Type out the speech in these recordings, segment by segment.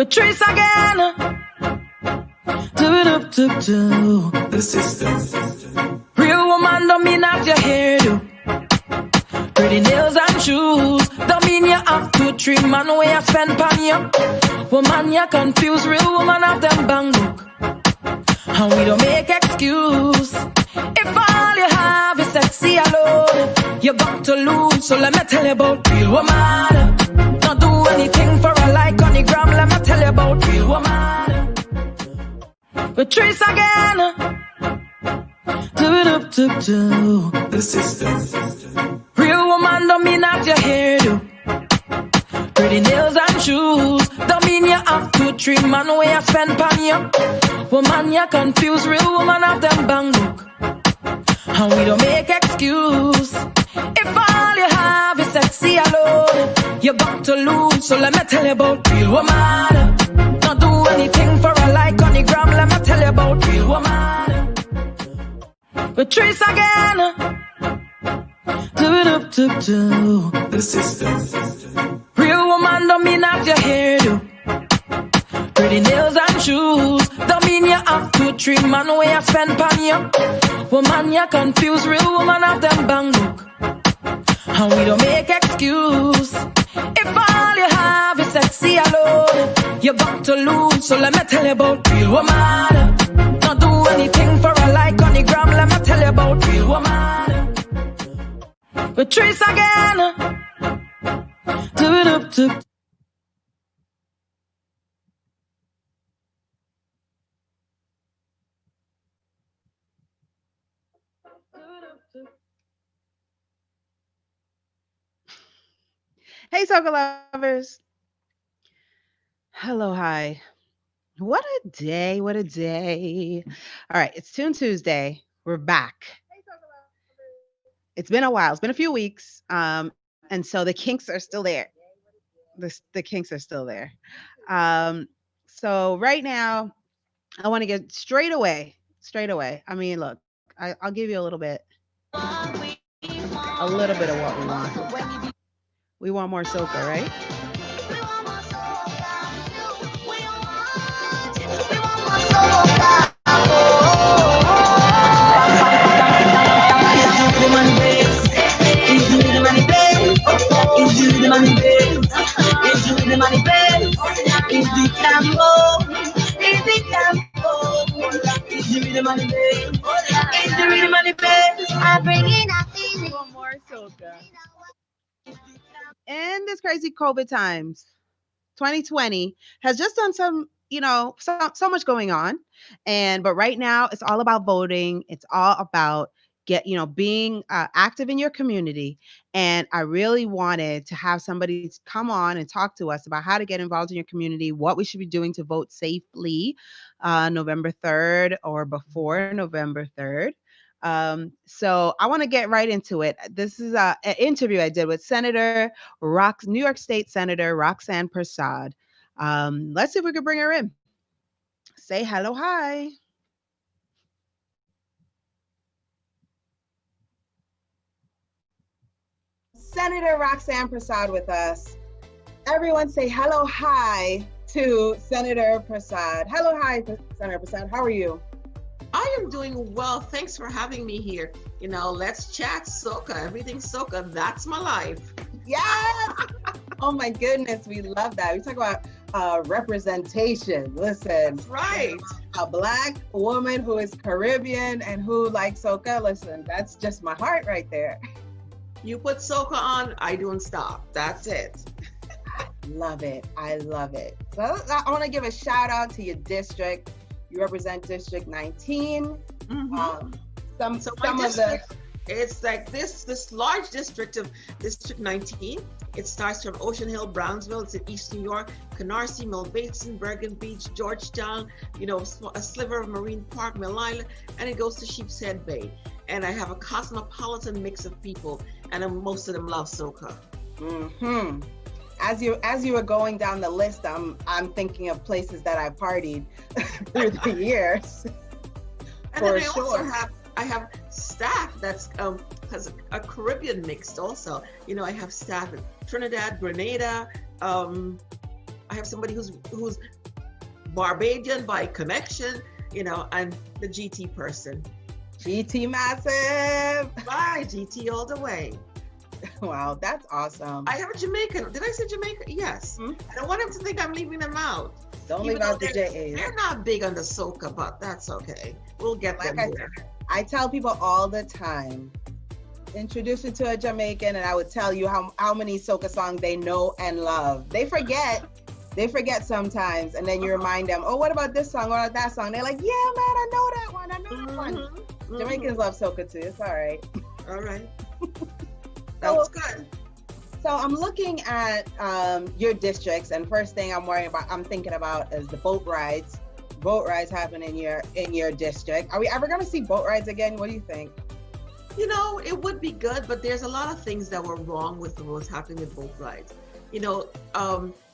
Patrice again. Do. The system. Real woman don't mean have your hairdo. Pretty nails and shoes don't mean you have 2-3 man where you spend on you. Woman you confuse, real woman have them bang book. And we don't make excuse. If all you have is sexy alone, you got to lose. So let me tell you about real woman. Not do anything for a like on the gram. Let me tell you about real woman. Patrice again. Do. The system. Real woman don't mean have your hairdo. Pretty nails and shoes don't mean you have 2-3 man where you spend on you. Woman you confuse, real woman have them bang book. And we don't make excuse. If all you have is sexy alone, you got to lose. So let me tell you about real woman. Not do anything for a like on the gram. Let me tell you about real woman. Patrice again. Do. The system. Real woman don't mean have your hairdo. Pretty nails and shoes don't mean you have 2-3 man where you spend on you. Woman you confuse, real woman have them bang book. And we don't make excuse. If all you have is sexy alone, you got to lose. So let me tell you about real woman. Not do anything for a like on the gram. Let me tell you about real woman. Patrice again. Do. Hey, soca lovers. Hello, hi. What a day. What a day. All right. It's Tune Tuesday. We're back. It's been a while. It's been a few weeks. And so the kinks are still there. The kinks are still there. So right now, I want to get straight away. I mean, look, I'll give you a little bit of what we want. We want more soca, right? More soca. In this crazy COVID times, 2020 has just done some, so much going on. But right now it's all about voting. It's all about being active in your community. And I really wanted to have somebody come on and talk to us about how to get involved in your community, what we should be doing to vote safely November 3rd or before November 3rd. So I want to get right into it. This is an interview I did with New York State Senator Roxanne Prasad. Let's see if we can bring her in. Say hello, hi. Senator Roxanne Prasad with us. Everyone say hello, hi to Senator Prasad. Hello, hi, Senator Prasad. How are you? I am doing well. Thanks for having me here. Let's chat soca. Everything's soca. That's my life. Yes. Oh my goodness, we love that. We talk about representation. Listen, that's right. A Black woman who is Caribbean and who likes soca. Listen, that's just my heart right there. You put soca on, I don't stop. That's it. Love it. I love it. So I want to give a shout out to your district. You represent District 19. Mm-hmm. It's like this large district of District 19. It starts from Ocean Hill, Brownsville. It's in East New York, Canarsie, Mill Basin, Bergen Beach, Georgetown, a sliver of Marine Park, Mill Island, and it goes to Sheepshead Bay. And I have a cosmopolitan mix of people, and most of them love soca. Mm-hmm. As you were going down the list, I'm thinking of places that I partied through the years. And then I have staff that's has a Caribbean mixed also. I have staff in Trinidad, Grenada. I have somebody who's Barbadian by connection, and the GT person. GT massive. Bye, GT all the way. Wow, that's awesome. I have a Jamaican. Did I say Jamaica? Yes. I don't want them to think I'm leaving them out. Don't leave out the JAs. They're not big on the soca, but that's okay. We'll get them there. I tell people all the time, introduce you to a Jamaican and I would tell you how many soca songs they know and love. They forget sometimes, and then you remind them, oh, what about this song? What about that song? They're like, yeah, man, I know that one. I know that one. Jamaicans love soca too. It's all right. All right. That was good. So I'm looking at your districts, and first thing I'm thinking about is the boat rides. Boat rides happen in your district. Are we ever going to see boat rides again? What do you think? It would be good, but there's a lot of things that were wrong with what's happening with boat rides.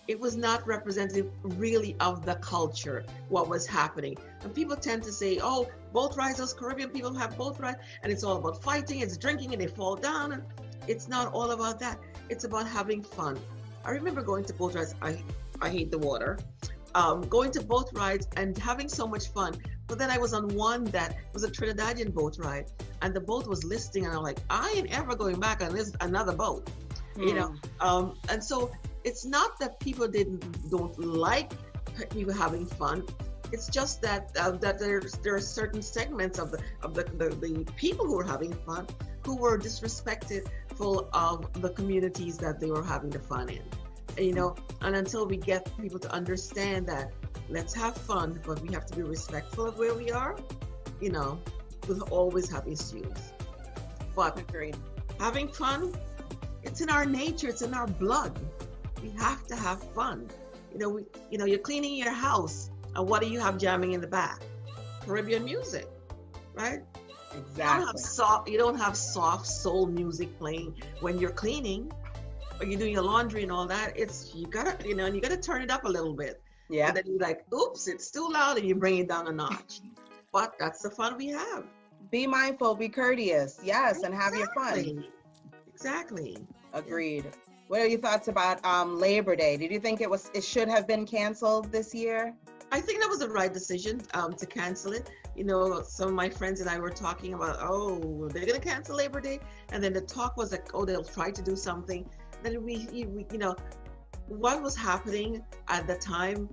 It was not representative really of the culture, what was happening. And people tend to say, oh, boat rides, those Caribbean people have boat rides, and it's all about fighting, it's drinking, and they fall down. And it's not all about that. It's about having fun. I remember going to boat rides. I hate the water. Going to boat rides and having so much fun. But then I was on one that was a Trinidadian boat ride, and the boat was listing, and I'm like, I ain't ever going back on this another boat. And so it's not that people don't like people having fun. It's just that there are certain segments of the people who are having fun who were disrespectful of the communities that they were having the fun in. And until we get people to understand that, let's have fun, but we have to be respectful of where we are, we'll always have issues. But agreed. Having fun, it's in our nature, it's in our blood. We have to have fun. You're cleaning your house, and what do you have jamming in the back? Caribbean music, right? Exactly. You don't have soft soul music playing when you're cleaning, or you're doing your laundry and all that. You gotta turn it up a little bit. Yeah. And then you're like, oops, it's too loud, and you bring it down a notch. But that's the fun we have. Be mindful, be courteous, yes, and have your fun. Exactly. Agreed. What are your thoughts about Labor Day? Did you think it should have been canceled this year? I think that was the right decision to cancel it. Some of my friends and I were talking about, oh, they're going to cancel Labor Day. And then the talk was like, oh, they'll try to do something. Then we what was happening at the time,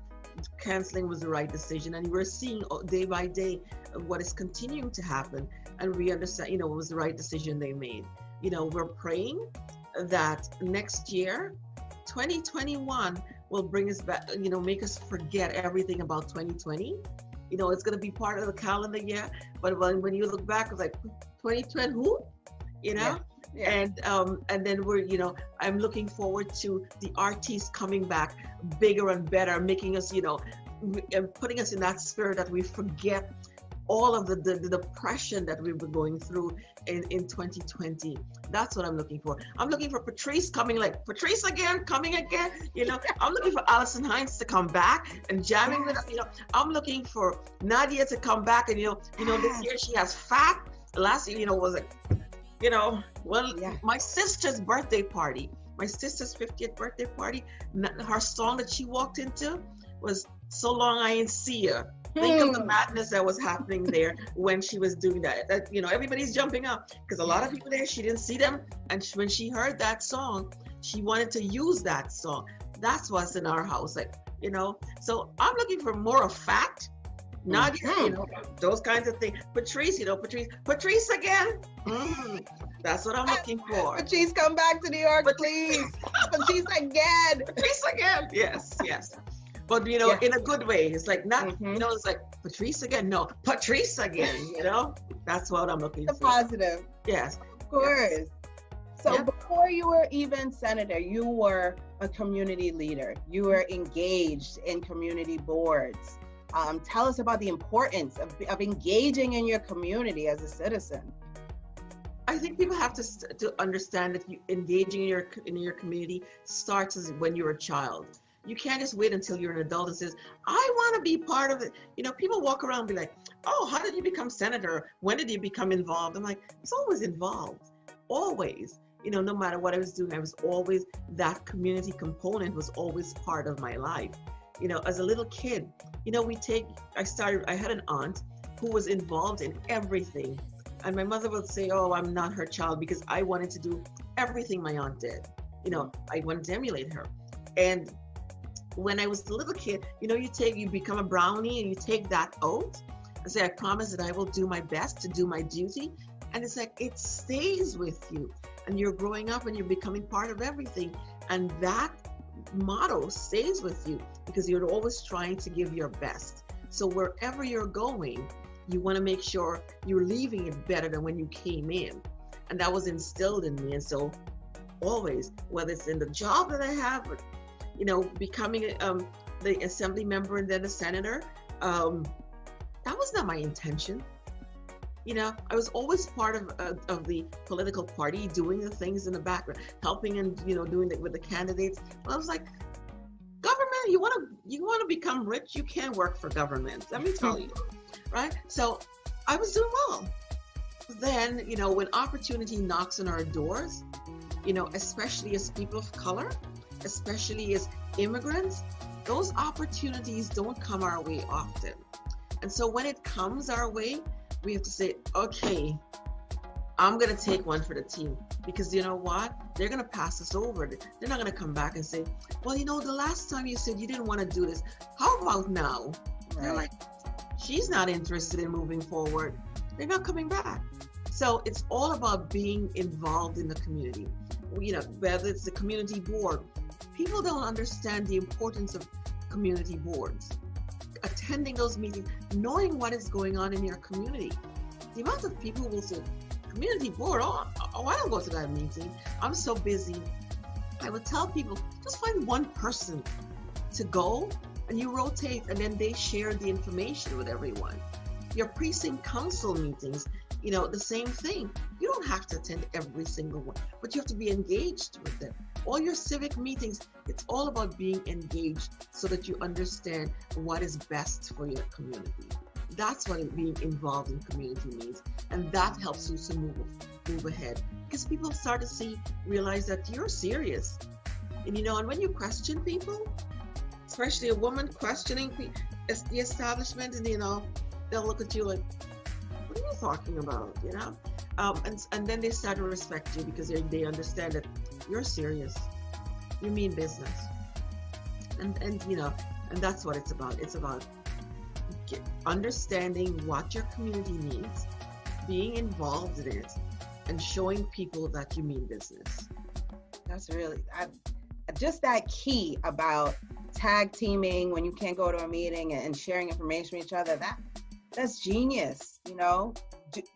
canceling was the right decision. And we're seeing day by day what is continuing to happen. And we understand, it was the right decision they made. We're praying that next year, 2021, will bring us back, make us forget everything about 2020. It's going to be part of the calendar year, but when you look back, it's like 2020, who? Yeah. And then I'm looking forward to the artists coming back bigger and better, making us, and putting us in that spirit that we forget all of the depression that we were going through in 2020. That's what I'm looking for. I'm looking for Patrice coming, like, Patrice again, coming again. I'm looking for Alison Hines to come back and jamming with us. I'm looking for Nadia to come back, and this year she has Fat. Last year, was like, my sister's birthday party, my sister's 50th birthday party, her song that she walked into was "So Long I Ain't See Ya." Think of the madness that was happening there when she was doing that. Everybody's jumping up because a lot of people there, she didn't see them. And when she heard that song, she wanted to use that song. That's what's in our house, So I'm looking for more of Fat, Nadia, those kinds of things. Patrice, Patrice again. That's what I'm looking for. Patrice, come back to New York, please. Patrice again. Patrice again. Yes. But in a good way. It's like not, it's like Patrice again. No, Patrice again. That's what I'm looking for. The positive. Yes, of course. Yes. So before you were even senator, you were a community leader. You were engaged in community boards. Tell us about the importance of engaging in your community as a citizen. I think people have to understand that engaging in your community starts when you're a child. You can't just wait until you're an adult and says, I want to be part of it. People walk around and be like, oh, how did you become senator? When did you become involved? I'm like, it's always involved, always. No matter what I was doing, I was always, that community component was always part of my life. as a little kid, I had an aunt who was involved in everything. And my mother would say, oh, I'm not her child because I wanted to do everything my aunt did. I wanted to emulate her. And when I was a little kid, you become a brownie and you take that oath and say, I promise that I will do my best to do my duty. And it's like, it stays with you. And you're growing up and you're becoming part of everything. And that motto stays with you because you're always trying to give your best. So wherever you're going, you want to make sure you're leaving it better than when you came in. And that was instilled in me. And so always, whether it's in the job that I have, or, becoming the assembly member and then a senator, that was not my intention. I was always part of the political party, doing the things in the background, helping and doing it with the candidates. But I was like, government, you want to become rich, you can't work for government. Let me tell you, right? So I was doing well. Then when opportunity knocks on our doors, especially as people of color, especially as immigrants, those opportunities don't come our way often. And so when it comes our way, we have to say, okay, I'm going to take one for the team, because you know what? They're going to pass us over. They're not going to come back and say, well, the last time you said you didn't want to do this. How about now? Right. They're like, she's not interested in moving forward. They're not coming back. So it's all about being involved in the community. Whether it's the community board, people don't understand the importance of community boards. Attending those meetings, knowing what is going on in your community. The amount of people who will say, community board, oh, I don't go to that meeting. I'm so busy. I would tell people, just find one person to go and you rotate, and then they share the information with everyone. Your precinct council meetings, the same thing. You don't have to attend every single one, but you have to be engaged with them. All your civic meetings, it's all about being engaged so that you understand what is best for your community. That's what being involved in community means. And that helps you to move ahead. Because people start to realize that you're serious. And and when you question people, especially a woman questioning the establishment, and they'll look at you like, what are you talking about? And then they start to respect you because they understand that you're serious, you mean business, and that's what it's about. It's about understanding what your community needs, being involved in it, and showing people that you mean business. That's really just that key about tag teaming when you can't go to a meeting and sharing information with each other. That's genius.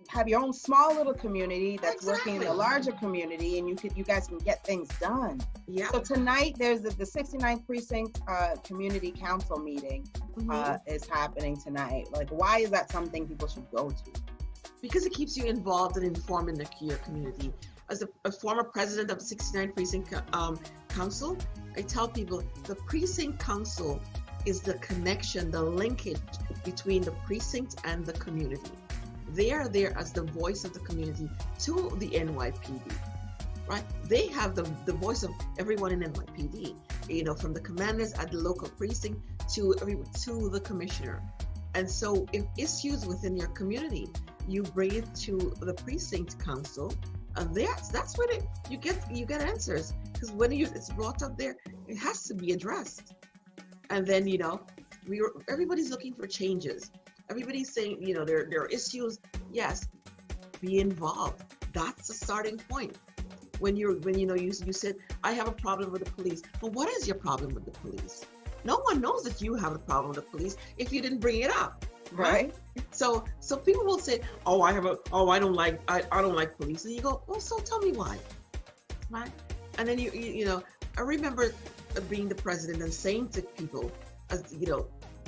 Have your own small little community that's working in a larger community, and you guys can get things done. Yeah. So tonight there's the 69th precinct community council meeting is happening tonight. Like, why is that something people should go to? Because it keeps you involved and informed in your community. As a former president of the 69th precinct council, I tell people the precinct council is the connection, the linkage between the precinct and the community. They are there as the voice of the community to the NYPD, right? They have the voice of everyone in NYPD, from the commanders at the local precinct to the commissioner. And so if issues within your community, you bring it to the precinct council, and that's when you get answers. Because when it's brought up there, it has to be addressed. And then, everybody's looking for changes. Everybody's saying, there are issues. Yes, be involved. That's the starting point. When you said, I have a problem with the police. Well, what is your problem with the police? No one knows that you have a problem with the police if you didn't bring it up. Right? So people will say, I don't like police. And you go, well, so tell me why. Right? And then I remember being the president and saying to people,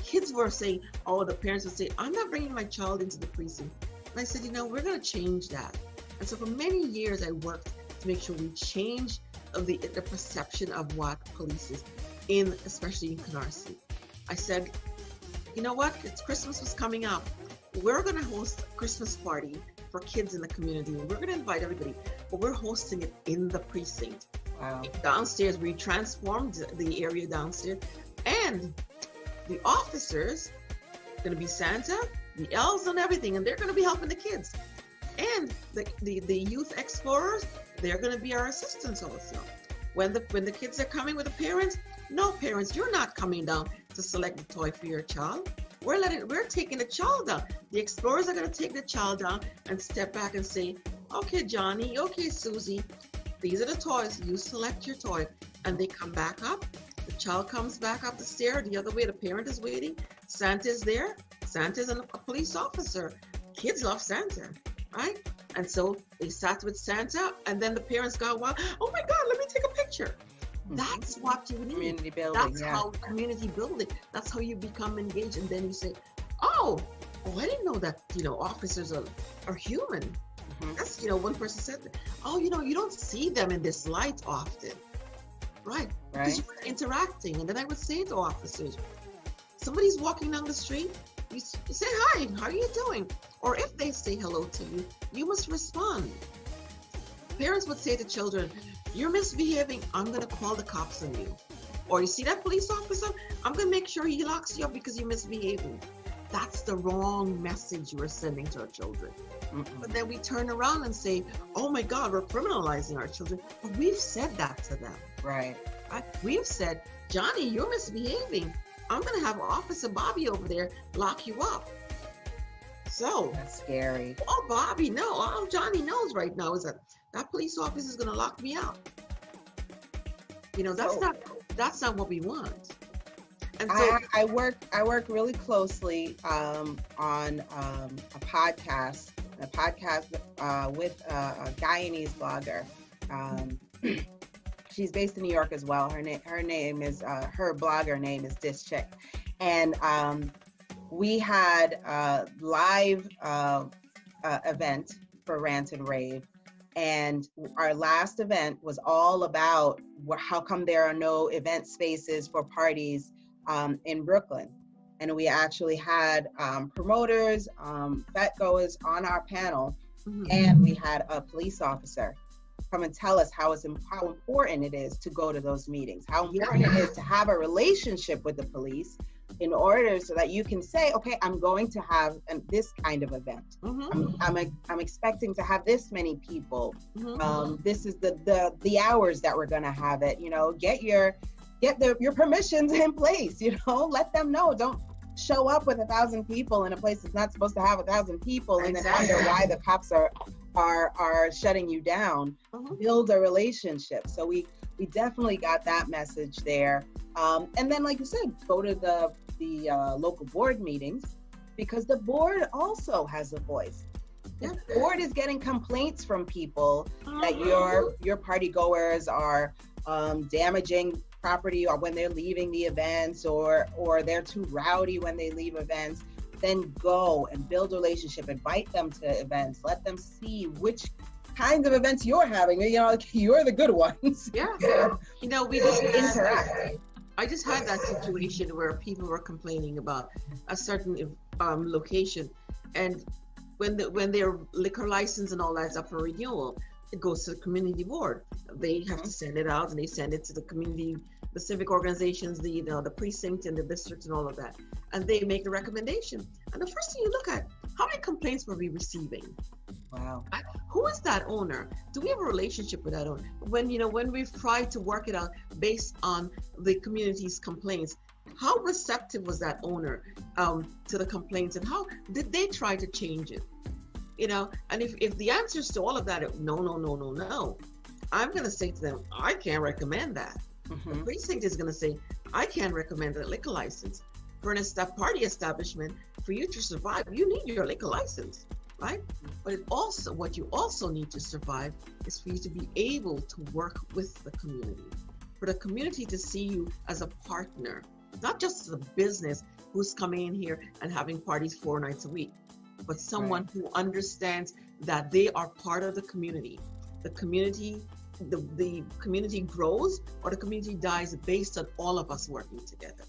kids were saying, the parents would say, I'm not bringing my child into the precinct. And I said, we're going to change that. And so for many years, I worked to make sure we change the perception of what police is, especially in Canarsie. I said, you know what? Christmas was coming up. We're going to host a Christmas party for kids in the community. And we're going to invite everybody, but we're hosting it in the precinct. Wow. Downstairs, we transformed the area downstairs, and the officers are going to be Santa, the elves and everything, and they're going to be helping the kids. And the youth explorers, they're going to be our assistants also. When the kids are coming with the parents, no parents, you're not coming down to select the toy for your child. We're taking the child down. The explorers are going to take the child down and step back and say, okay, Johnny, okay, Susie, these are the toys. You select your toy. And they come back up. The child comes back up the stair the other way. The parent is waiting. Santa's there. Santa's a police officer. Kids love Santa, right? And so they sat with Santa, and then the parents got wild. Oh my God, let me take a picture. That's what you need. Community building. That's how community building. That's how you become engaged. And then you say, oh, I didn't know that, officers are human. That's, one person said that. Oh, you don't see them in this light often. Right. Because you're interacting. And then I would say to officers, somebody's walking down the street, you say, hi, how are you doing? Or if they say hello to you, you must respond. Parents would say to children, you're misbehaving, I'm going to call the cops on you. Or you see that police officer, I'm going to make sure he locks you up because you're misbehaving. That's the wrong message you are sending to our children. But then we turn around and say, oh my God, we're criminalizing our children. But we've said that to them. Right. We've said, Johnny, you're misbehaving. I'm going to have Officer Bobby over there lock you up. So that's scary. Oh, Bobby, no. All Johnny knows right now is that police officer is going to lock me up. That's not what we want. And so I work really closely on a podcast with a Guyanese blogger. She's based in New York as well. Her blogger name is This Chick, and we had a live event for Rant and Rave, and our last event was all about how come there are no event spaces for parties in Brooklyn. And we actually had promoters, vetgoers on our panel, and we had a police officer come and tell us how important it is to go to those meetings, how important it is to have a relationship with the police in order so that you can say, okay, I'm going to have this kind of event. I'm expecting to have this many people. This is the hours that we're going to have it. Get your permissions in place. Let them know. Don't show up with 1,000 people in a place that's not supposed to have 1,000 people, and then wonder why the cops are shutting you down. Build a relationship. So we definitely got that message there. And then, like you said, go to the local board meetings, because the board also has a voice. The board is getting complaints from people that your party goers are damaging property, or when they're leaving the events, or they're too rowdy when they leave events. Then go and build a relationship, invite them to events, let them see which kinds of events you're having. You're the good ones. Yeah. We just interact. I just had that situation where people were complaining about a certain location, and when their liquor license and all that's up for renewal, it goes to the community board. They have to send it out, and they send it to the community, the civic organizations, the precinct and the district and all of that, and they make a recommendation. And the first thing you look at, how many complaints were we receiving? Wow. Who is that owner? Do we have a relationship with that owner? When we've tried to work it out based on the community's complaints, how receptive was that owner to the complaints, and how did they try to change it? And if the answers to all of that are no, I'm going to say to them, I can't recommend that. The precinct is going to say, I can't recommend a liquor license. For a party establishment, for you to survive, you need your liquor license, right? But what you also need to survive is for you to be able to work with the community, for the community to see you as a partner, not just as a business who's coming in here and having parties 4 nights a week, but someone who understands that they are part of the community. The community grows or the community dies based on all of us working together.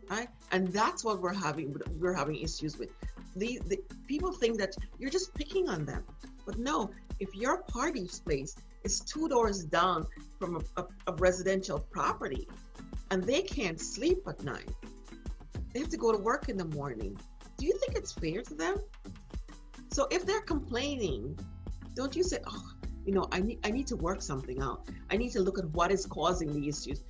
Right? And that's what we're having issues with. The people think that you're just picking on them. But no, if your party space is 2 doors down from a residential property and they can't sleep at night, They have to go to work in the morning. Do you think it's fair to them? So if they're complaining, don't you say, oh, I need to work something out. I need to look at what is causing the issues.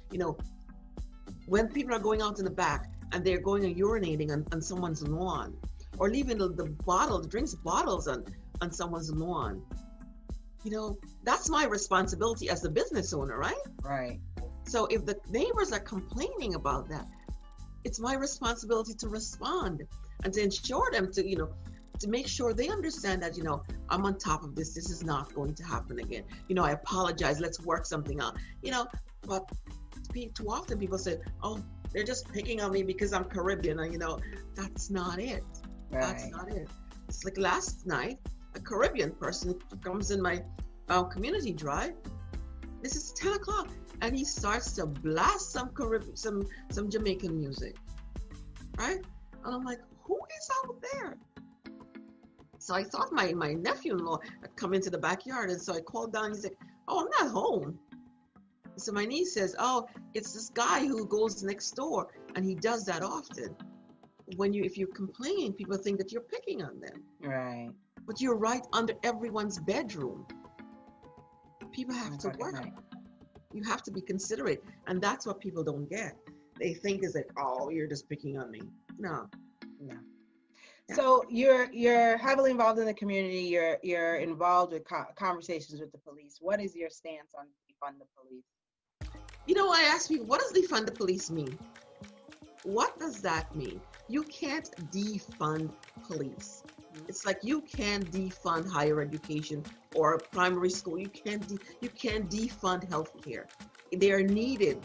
When people are going out in the back and they're going and urinating on someone's lawn, or leaving the drinks bottles on someone's lawn, that's my responsibility as the business owner, right? Right. So if the neighbors are complaining about that, it's my responsibility to respond and to ensure them to make sure they understand that, I'm on top of this. This is not going to happen again. I apologize. Let's work something out. But too often people say, oh, they're just picking on me because I'm Caribbean. That's not it. Right. That's not it. It's like last night, a Caribbean person comes in my community drive. This is 10 o'clock. And he starts to blast some Jamaican music, right? And I'm like, who is out there? So I thought my nephew-in-law had come into the backyard, and so I called down. He's like, oh, I'm not home. So my niece says, oh, it's this guy who goes next door, and he does that often. If you complain, people think that you're picking on them. Right. But you're right under everyone's bedroom. People have to work. You have to be considerate, and that's what people don't get. They think is like, oh, you're just picking on me. No. Yeah. So you're heavily involved in the community. You're involved with conversations with the police. What is your stance on defund the police? I ask people, what does defund the police mean? What does that mean? You can't defund police. It's like you can't defund higher education or primary school. You can't defund healthcare. They are needed,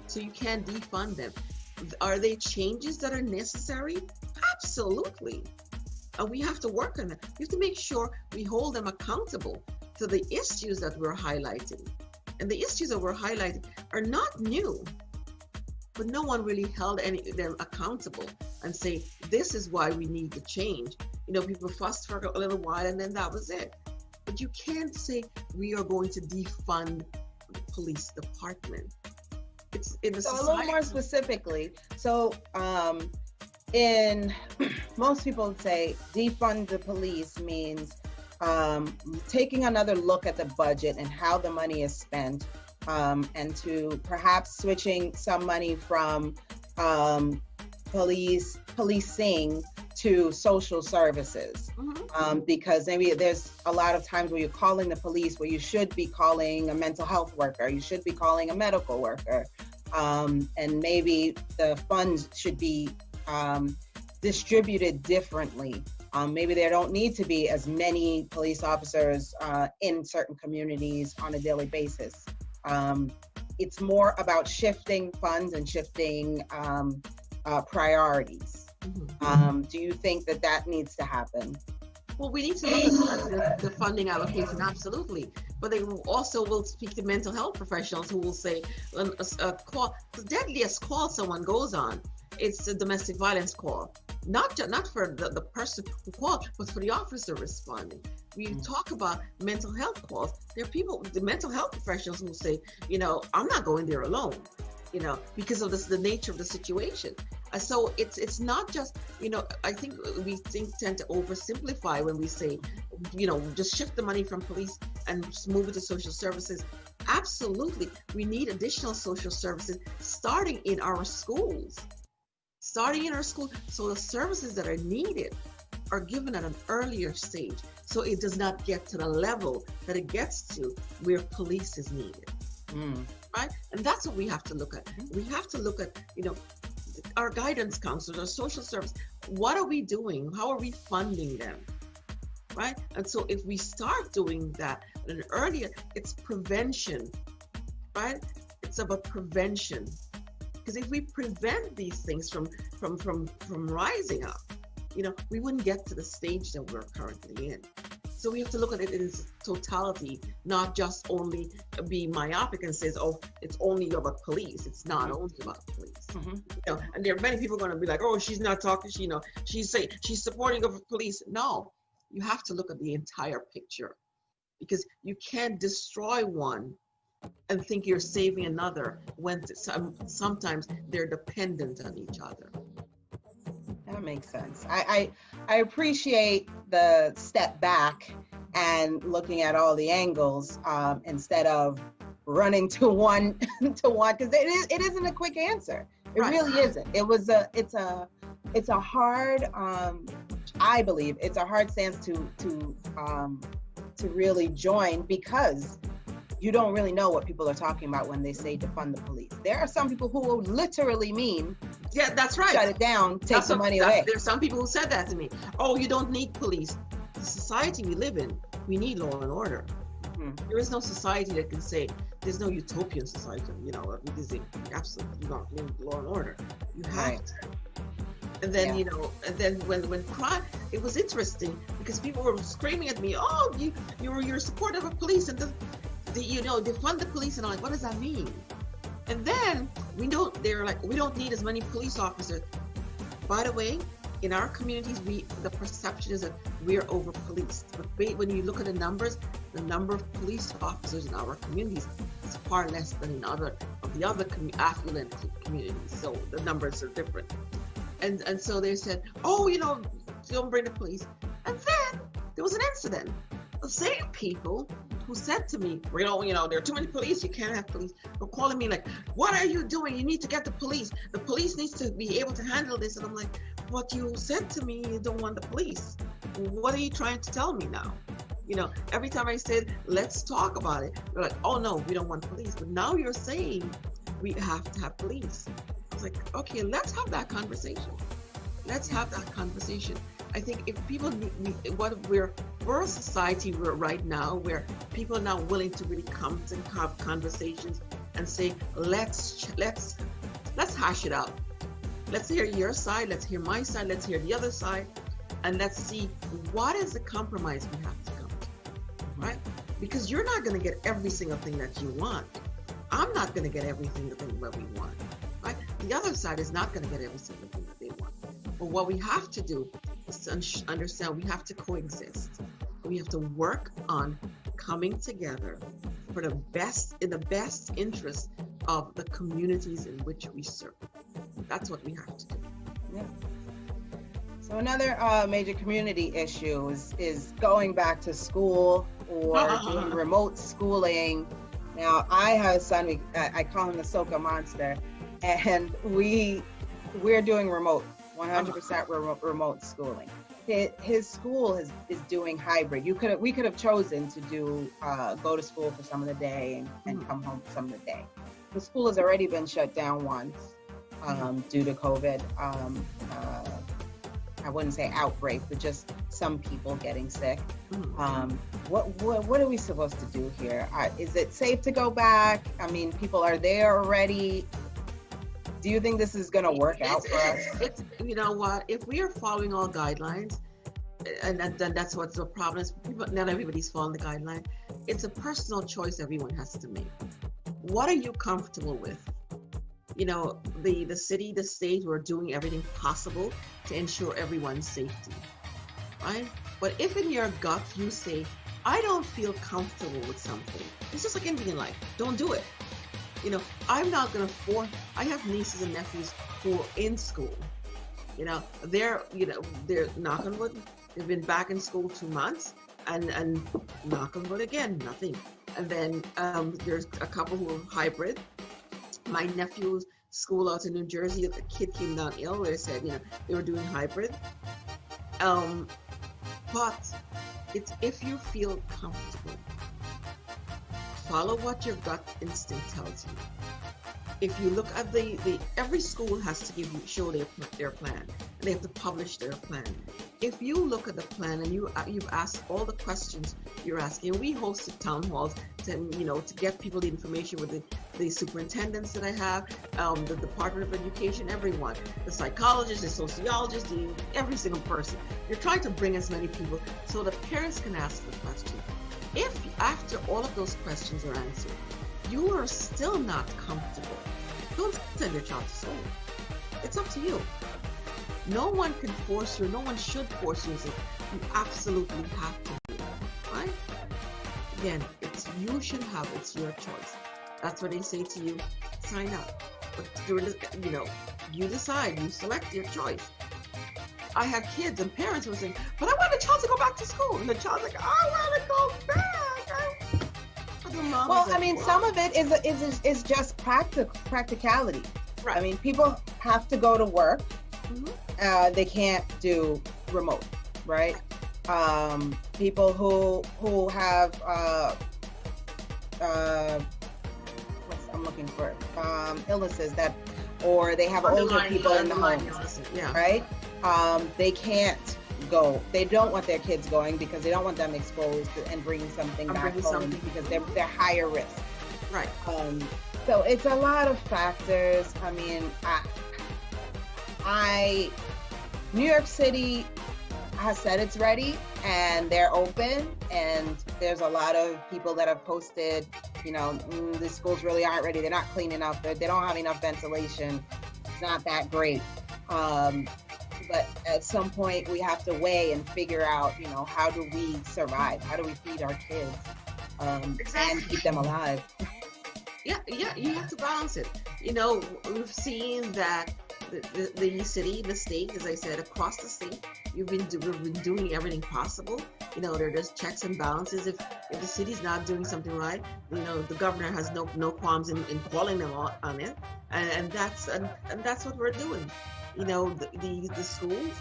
so you can't defund them. Are they changes that are necessary? Absolutely. And we have to work on that. We have to make sure we hold them accountable to the issues that we're highlighting. And the issues that we're highlighting are not new, but no one really held them accountable and say, this is why we need to change. People fussed for a little while and then that was it. But you can't say we are going to defund the police department. It's in the So society. a little more specifically. So in most people say defund the police means taking another look at the budget and how the money is spent, and to perhaps switching some money from policing to social services. Because maybe there's a lot of times where you're calling the police where you should be calling a mental health worker, you should be calling a medical worker, and maybe the funds should be distributed differently. Maybe there don't need to be as many police officers in certain communities on a daily basis. It's more about shifting funds and shifting priorities. Do you think that needs to happen? Well, we need to look at the funding allocation, absolutely. But they also will speak to mental health professionals who will say, the deadliest call someone goes on, it's a domestic violence call. Not for the person who called, but for the officer responding. We talk about mental health calls. There are people, the mental health professionals who will say, I'm not going there alone, because of the nature of the situation. So it's not just, I think we tend to oversimplify when we say, just shift the money from police and just move it to social services. Absolutely. We need additional social services starting in our schools. So the services that are needed are given at an earlier stage, so it does not get to the level that it gets to where police is needed. Right? And that's what we have to look at. We have to look at, our guidance counselors, our social service. What are we doing? How are we funding them? Right? And so if we start doing that at an earlier, it's prevention, right? It's about prevention. Because if we prevent these things from rising up, we wouldn't get to the stage that we're currently in. So we have to look at it in its totality, not just only be myopic and says, oh, it's only about police. It's not only about police. And there are many people going to be like, oh, she's not talking. She's saying she's supporting of police. No, you have to look at the entire picture, because you can't destroy one and think you're saving another when sometimes they're dependent on each other. That makes sense. I appreciate the step back and looking at all the angles instead of running to one because it isn't a quick answer. It really isn't. It's a hard I believe it's a hard stance to really join, because you don't really know what people are talking about when they say defund the police. There are some people who will literally mean, yeah, that's right, shut it down, take the money away. There's some people who said that to me. Oh, you don't need police. The society we live in, we need law and order. Mm-hmm. There is no society that can say, there's no utopian society, you know, absolutely not need law and order. You have to. And then, you know, and then when crime, it was interesting because people were screaming at me, oh, you're supportive of police and you know, defund the police, and I'm like, what does that mean? And then they're like, we don't need as many police officers. By the way, in our communities, the perception is that we're over policed. But when you look at the numbers, the number of police officers in our communities is far less than in other affluent communities. So the numbers are different. And so they said, oh, you know, don't bring the police. And then there was an incident. The same people who said to me, you know, there are too many police, you can't have police, were calling me like, what are you doing? You need to get the police. The police needs to be able to handle this. And I'm like, but you said to me you don't want the police. What are you trying to tell me now? You know, every time I said, let's talk about it, they're like, oh no, we don't want police. But now you're saying we have to have police. I was like, okay, let's have that conversation. Let's have that conversation. I think if people we're a society right now where people are now willing to really come and have conversations and say, let's hash it out. Let's hear your side, let's hear my side, let's hear the other side, and let's see what is the compromise we have to come to, right? Because you're not going to get every single thing that you want. I'm not going to get every single thing that we want, right? The other side is not going to get every single thing that they want. But what we have to do is to understand we have to coexist. We have to work on coming together for in the best interest of the communities in which we serve. That's what we have to do. Yeah. So another major community issue is going back to school or doing remote schooling. Now, I have a son, I call him the Soca Monster, and we're doing remote, 100% remote schooling. His school is doing hybrid. We could have chosen to do go to school for some of the day and come home for some of the day. The school has already been shut down once due to COVID. I wouldn't say outbreak, but just some people getting sick. What are we supposed to do here? Is it safe to go back? I mean, people are there already. Do you think this is going to work out for us? You know what? If we are following all guidelines, and then that's what's the problem is, not everybody's following the guideline. It's a personal choice everyone has to make. What are you comfortable with? You know, the city, the state, we're doing everything possible to ensure everyone's safety, right? But if in your gut you say, I don't feel comfortable with something, it's just like anything in life. Don't do it. You know, I'm not going to force. I have nieces and nephews who are in school. You know, they're knock on wood, they've been back in school 2 months, and knock on wood again, nothing. And then there's a couple who are hybrid. My nephew's school out in New Jersey, the kid came down ill. They said, you know, they were doing hybrid. But it's if you feel comfortable, follow what your gut instinct tells you. If you look at every school has to show their plan, and they have to publish their plan. If you look at the plan and you've asked all the questions you're asking, we hosted town halls to get people the information with the superintendents that I have, the Department of Education, everyone, the psychologists, the sociologists, every single person. You're trying to bring as many people so that parents can ask the question. If after all of those questions are answered, you are still not comfortable, don't send your child to school. It's up to you. No one can force you, no one should force you. You absolutely have to do it, right? Again, it's your choice. That's what they say to you, sign up. But you decide, you select your choice. I have kids and parents who are saying, but I want the child to go back to school. And the child's like, I want to go back. But the mom Well, is like, I mean, well, some of it is just practicality. Right. I mean, people have to go to work. Mhm. They can't do remote, right? People who have I'm looking for illnesses that, or they have older Underlying- people in the underlying homes, illness, yeah. right? They can't go. They don't want their kids going because they don't want them exposed and bringing something And back bringing home something. because they're higher risk. Right. So it's a lot of factors. I mean, New York City has said it's ready and they're open, and there's a lot of people that have posted, the schools really aren't ready. They're not clean enough. They don't have enough ventilation. It's not that great. But at some point we have to weigh and figure out, how do we survive? How do we feed our kids and keep them alive? Yeah, you have to balance it. We've seen that the city, the state, as I said, across the state, we've been doing everything possible. There are just checks and balances. If the city's not doing something right, the governor has no qualms in calling them on it, and that's what we're doing. The schools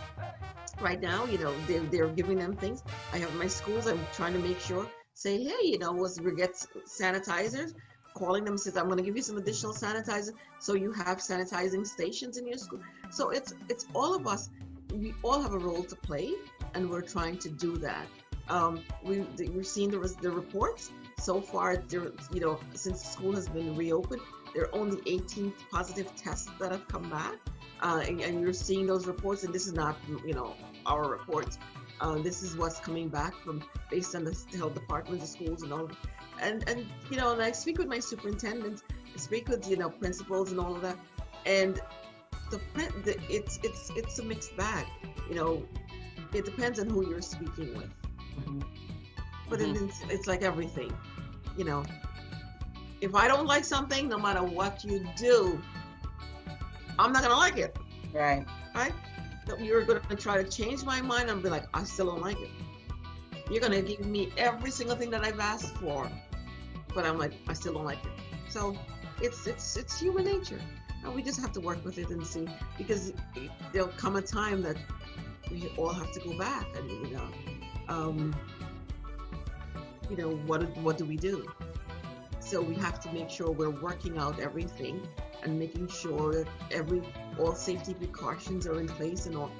right now, they're giving them things. I have my schools. I'm trying to make sure, say, hey, we get sanitizers. Calling them, says, I'm going to give you some additional sanitizer, so you have sanitizing stations in your school. So it's all of us. We all have a role to play, and we're trying to do that. We're seeing the reports so far. Since the school has been reopened, there are only 18 positive tests that have come back, and you're seeing those reports. And this is not our reports. This is what's coming back based on the health department, the schools, and all. And I speak with my superintendents, I speak with principals and all of that, and it's a mixed bag. It depends on who you're speaking with. Mm-hmm. But it's like everything. If I don't like something, no matter what you do, I'm not gonna like it. Right. Right? You're gonna try to change my mind and be like, I still don't like it. You're gonna give me every single thing that I've asked for, but I'm like, I still don't like it. So it's human nature, and we just have to work with it and see, because there'll come a time that we all have to go back, and what do we do? So we have to make sure we're working out everything and making sure that all safety precautions are in place, and all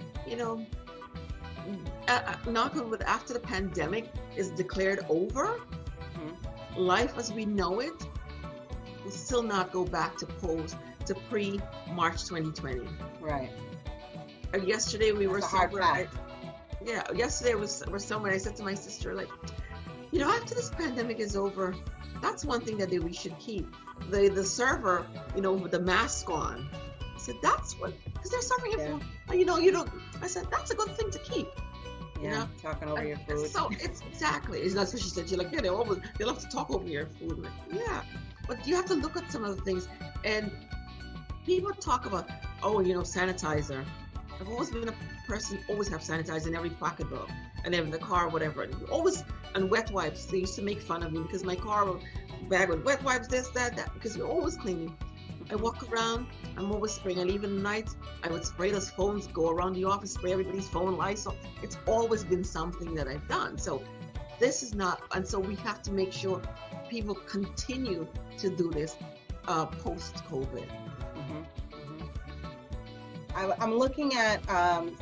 knock on wood, after the pandemic is declared over, life as we know it will still not go back to pre-March 2020. Right. Yesterday we were somewhere. Yesterday we're somewhere. I said to my sister, like, after this pandemic is over, that's one thing that we should keep. The server, with the mask on. I said, that's what, because they're serving it for, I said, that's a good thing to keep. Talking over your food. So it's exactly. That's what she said. She's like, they love to talk over your food. Like, yeah, but you have to look at some of the things. And people talk about, sanitizer. I've always been a person, always have sanitizer in every pocketbook and in the car, whatever. And wet wipes. They used to make fun of me because my car bag with wet wipes, this, that, because you're always cleaning. I walk around, I'm always spraying, and even nights I would spray those phones, go around the office, spray everybody's phone lights. So it's always been something that I've done. So this is not, and so we have to make sure people continue to do this post-COVID. I'm looking at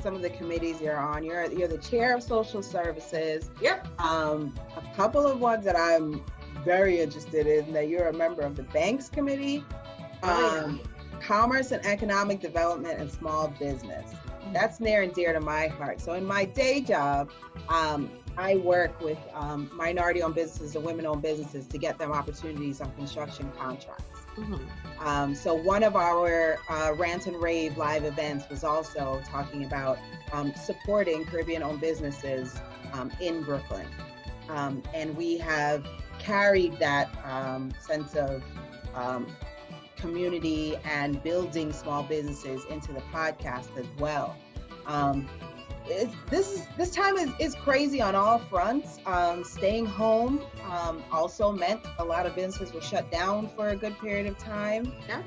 some of the committees you're on. You're the chair of social services. Yep. A couple of ones that I'm very interested in, that you're a member of the banks committee. Commerce and economic development and small business. That's near and dear to my heart. So in my day job, I work with minority-owned businesses and women-owned businesses to get them opportunities on construction contracts. So one of our Rant and Rave live events was also talking about supporting Caribbean-owned businesses in Brooklyn. And we have carried that sense of community and building small businesses into the podcast as well. this time is crazy on all fronts. Staying home also meant a lot of businesses were shut down for a good period of time. Yeah.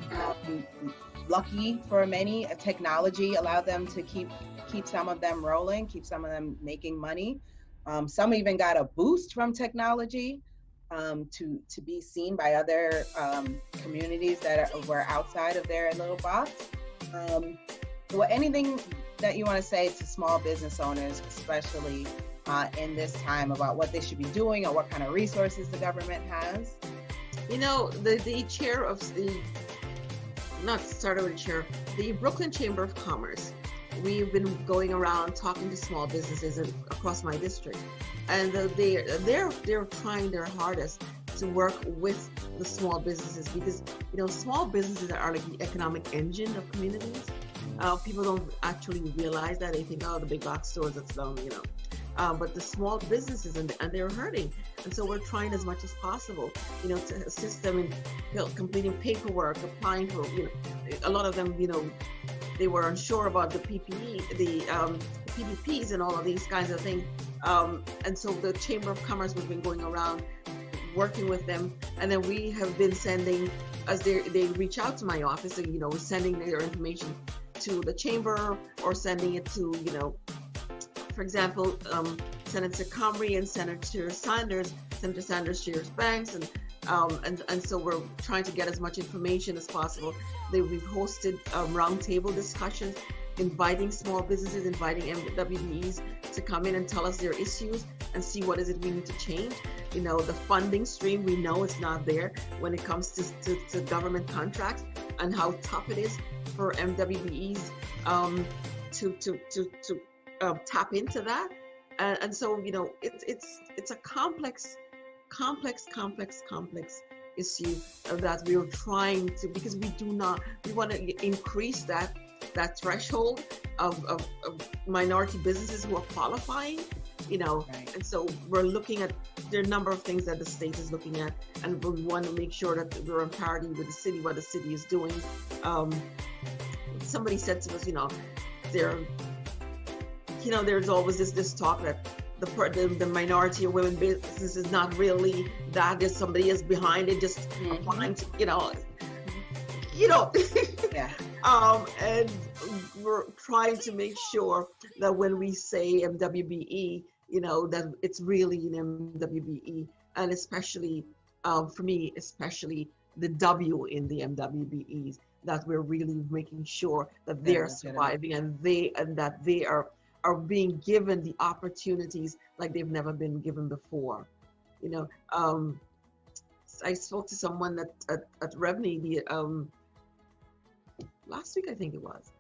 Lucky for many, technology allowed them to keep some of them rolling, keep some of them making money. Some even got a boost from technology to be seen by other communities that were outside of their little box. Anything that you want to say to small business owners, especially in this time, about what they should be doing or what kind of resources the government has? You know, the chair of the, not started with the chair, the Brooklyn Chamber of Commerce, we've been going around talking to small businesses across my district, and they're trying their hardest to work with the small businesses, because you know, small businesses are like the economic engine of communities. People don't actually realize that. They think, oh, the big box stores, that's down, you know. But the small businesses, and they're hurting. And so we're trying as much as possible, you know, to assist them in completing paperwork, applying for, you know, a lot of them, you know, they were unsure about the PPE, the PPPs and all of these kinds of things. And so the Chamber of Commerce has been going around working with them. And then we have been sending, as they reach out to my office, and, you know, sending their information to the chamber, or sending it to, you know, for example, Senator Comrie and Senator Sanders shares banks, and so we're trying to get as much information as possible. We've hosted roundtable discussions, inviting small businesses, inviting MWBEs to come in and tell us their issues and see what is it we need to change. You know, the funding stream, we know it's not there when it comes to government contracts, and how tough it is for MWBEs to tap into that. And so, you know, it's a complex issue that we're trying to, because we want to increase that threshold of minority businesses who are qualifying, you know. Right. And so we're looking at, there are a number of things that the state is looking at, and we want to make sure that we're in parity with the city, what the city is doing. Somebody said to us, you know, there's always this talk that the minority of women business is not really that. There's somebody is behind it, just applying to, you know. Yeah. And we're trying to make sure that when we say MWBE, you know, that it's really an MWBE, and especially for me, especially the W in the MWBEs, that we're really making sure that they're surviving, and that they are being given the opportunities like they've never been given before. You know, I spoke to someone at Revney last week, I think it was,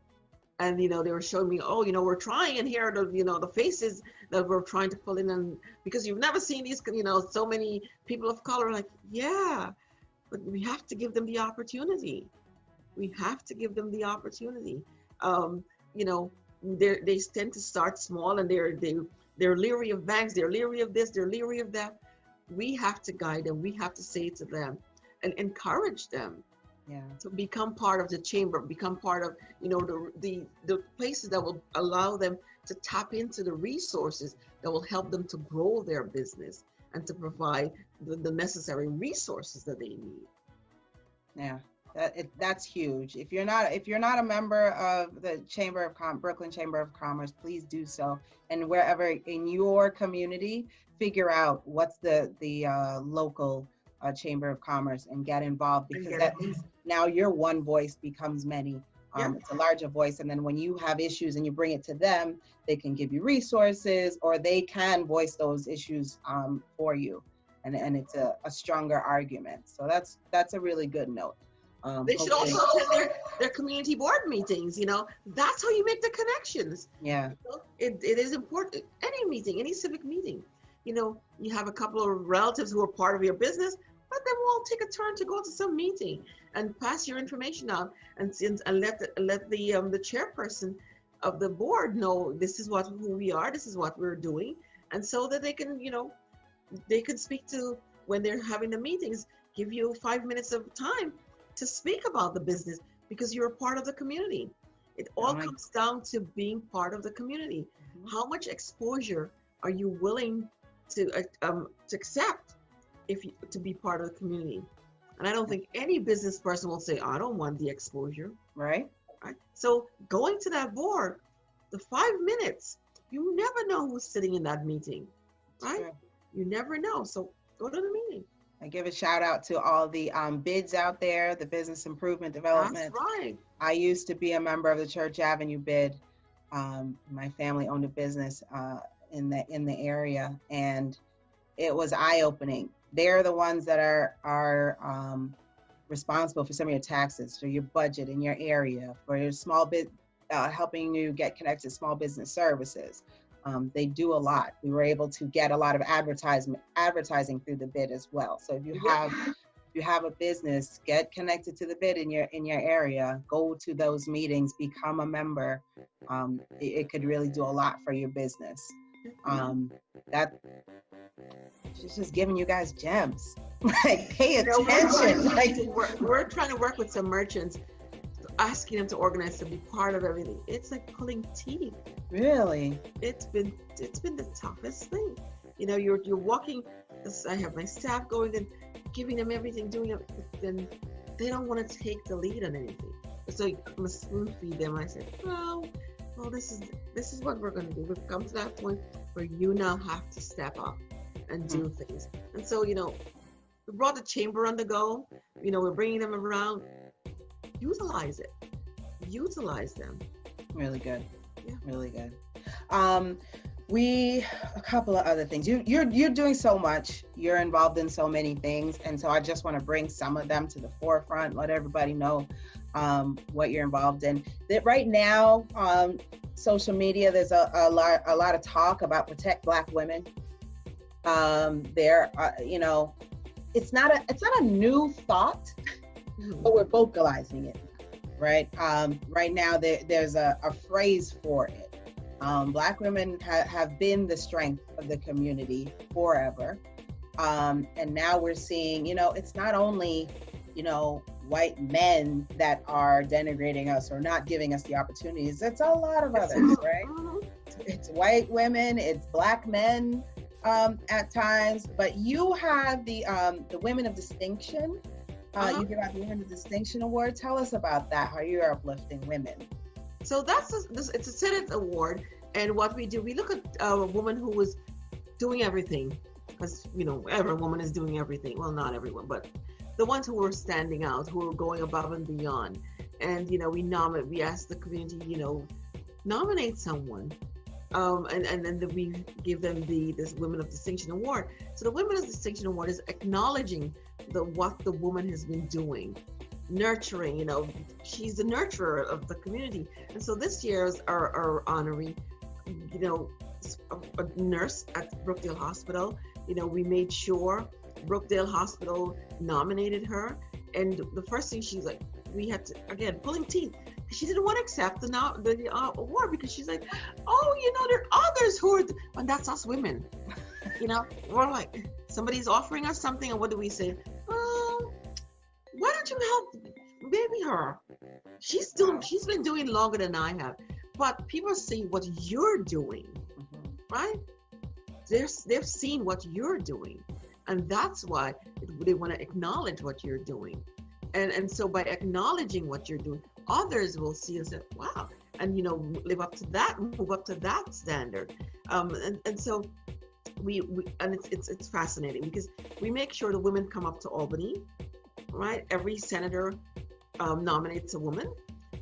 and you know, they were showing me, oh, you know, we're trying, and here are the, you know, the faces that we're trying to pull in, and because you've never seen these, you know, so many people of color. Like, yeah, but we have to give them the opportunity. We have to give them the opportunity. You know, they tend to start small, and they're leery of banks, they're leery of this, they're leery of that. We have to guide them. We have to say to them and encourage them, yeah, to become part of the chamber, become part of, you know, the places that will allow them to tap into the resources that will help them to grow their business and to provide the necessary resources that they need. Yeah. That's huge. If you're not a member of the Brooklyn Chamber of Commerce, please do so. And wherever in your community, figure out what's the local Chamber of Commerce and get involved, because at least now your one voice becomes many. It's a larger voice, and then when you have issues and you bring it to them, they can give you resources, or they can voice those issues for you, and it's a stronger argument. So that's a really good note. They should also attend their community board meetings. You know, that's how you make the connections. Yeah. You know, it is important. Any meeting, any civic meeting, you know, you have a couple of relatives who are part of your business, let them all take a turn to go to some meeting and pass your information out, and let the chairperson of the board know this is who we are, this is what we're doing, and so that they can, you know, they can speak to, when they're having the meetings, give you 5 minutes of time to speak about the business, because you're a part of the community. It all comes down to being part of the community. How much exposure are you willing to accept to be part of the community? And I don't think any business person will say, I don't want the exposure. Right. Right? So going to that board, the 5 minutes, you never know who's sitting in that meeting, right? Sure. You never know. So go to the meeting. I give a shout out to all the bids out there, the business improvement development. That's right. I used to be a member of the Church Avenue bid. My family owned a business in the area, and it was eye-opening. They're the ones that are responsible for some of your taxes, for your budget in your area, for your small bit, helping you get connected to small business services. They do a lot. We were able to get a lot of advertising through the bid as well. So if you have a business, get connected to the bid in your area, go to those meetings, become a member. It could really do a lot for your business. That she's just giving you guys gems. Like, pay attention. We're trying to work with some merchants, asking them to organize to be part of everything. It's like pulling teeth. Really? It's been the toughest thing. You know, you're walking. I have my staff going and giving them everything, doing it, but then they don't want to take the lead on anything. So I'm gonna spoon feed them. I said, well, this is what we're gonna do. We've come to that point where you now have to step up and do things. And so, you know, we brought the chamber on the go. You know, we're bringing them around. Utilize it. Utilize them. Really good. Yeah. Really good. A couple of other things. You're doing so much. You're involved in so many things, and so I just want to bring some of them to the forefront. Let everybody know what you're involved in. That right now, social media, there's a lot of talk about protect Black women. You know, it's not a new thought, but we're vocalizing it, right? Right now, there's a phrase for it. Black women have been the strength of the community forever. And now we're seeing, you know, it's not only, you know, white men that are denigrating us or not giving us the opportunities. It's a lot of others, right? It's white women, it's Black men at times, but you have the Women of Distinction. You give out the Women of Distinction Award. Tell us about that, how you're uplifting women. So it's a Senate award, and what we do, we look at a woman who was doing everything, because, you know, every woman is doing everything. Well, not everyone, but the ones who were standing out, who were going above and beyond. And, you know, we ask the community, you know, nominate someone. And then we give them this Women of Distinction Award. So the Women of Distinction Award is acknowledging what the woman has been doing, nurturing. You know, she's the nurturer of the community. And so this year's our honoree, you know, a nurse at Brookdale Hospital. You know, we made sure Brookdale Hospital nominated her, and the first thing she's like, we had to, again, pulling teeth. She didn't want to accept the award because she's like, oh, you know, there are others who are, and that's us women. You know, we're like, somebody's offering us something, and what do we say? Oh, why don't you help maybe her? She's been doing longer than I have. But people see what you're doing, right? They've seen what you're doing, and that's why they want to acknowledge what you're doing. And so by acknowledging what you're doing, others will see and say, wow, and, you know, live up to that, move up to that standard. And so we and it's fascinating because we make sure the women come up to Albany, right? Every senator nominates a woman.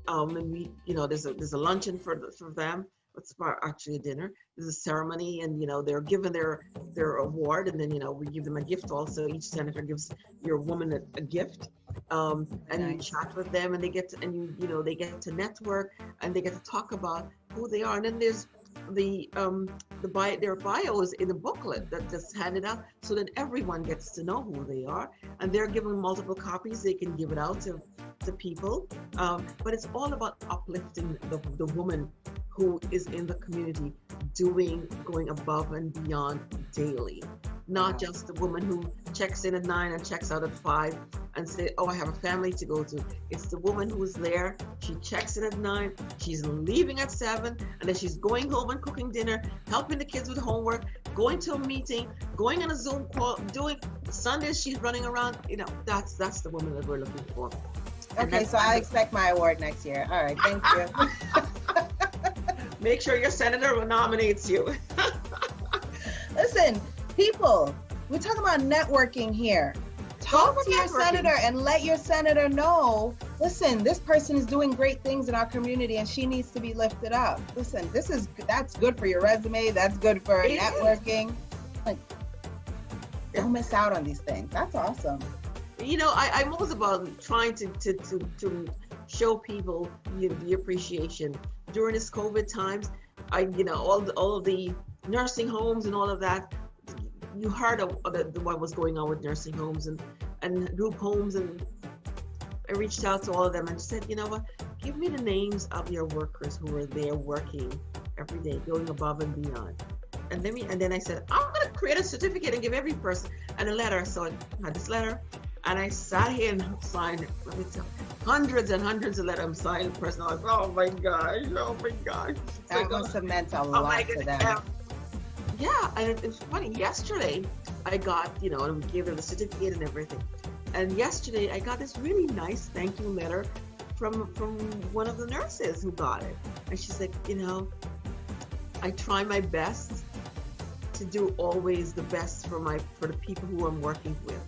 And we, you know, there's a luncheon for them. It's actually a dinner. There's a ceremony, and, you know, they're given their award, and then, you know, we give them a gift also. Each senator gives your woman a gift, and you chat with them, and they get to, they get to network, and they get to talk about who they are. And then there's their bios in a booklet that's handed out, so that everyone gets to know who they are, and they're given multiple copies. They can give it out to people, but it's all about uplifting the woman who is in the community, going above and beyond daily. not Wow. just the woman who checks in at 9 and checks out at 5 and say, oh, I have a family to go to. It's the woman who is there. She checks in at 9, she's leaving at 7, and then she's going home and cooking dinner, helping the kids with homework, going to a meeting, going on a Zoom call, doing Sundays she's running around. That's the woman that we're looking for. Okay, so I expect my award next year. All right, thank you. Make sure your senator nominates you. Listen, people, we're talking about networking here. Talk to your senator and let your senator know, listen, this person is doing great things in our community and she needs to be lifted up. Listen, that's good for your resume. That's good for networking. Like, don't miss out on these things. That's awesome. I'm always about trying to show people the appreciation during this COVID times. All of the nursing homes and all of that. You heard of what was going on with nursing homes and group homes, and I reached out to all of them and said, you know what, give me the names of your workers who are there working every day, going above and beyond. And then I said, I'm going to create a certificate and give every person and a letter. So I had this letter, and I sat here and signed, let me tell you, hundreds and hundreds of letters. I'm signing personal. I was, oh my gosh. That must have meant a lot to them. Yeah, and it's funny. Yesterday, I got, and we gave them the certificate and everything. And yesterday, I got this really nice thank you letter from one of the nurses who got it. And she said, I try my best to do always the best for the people who I'm working with.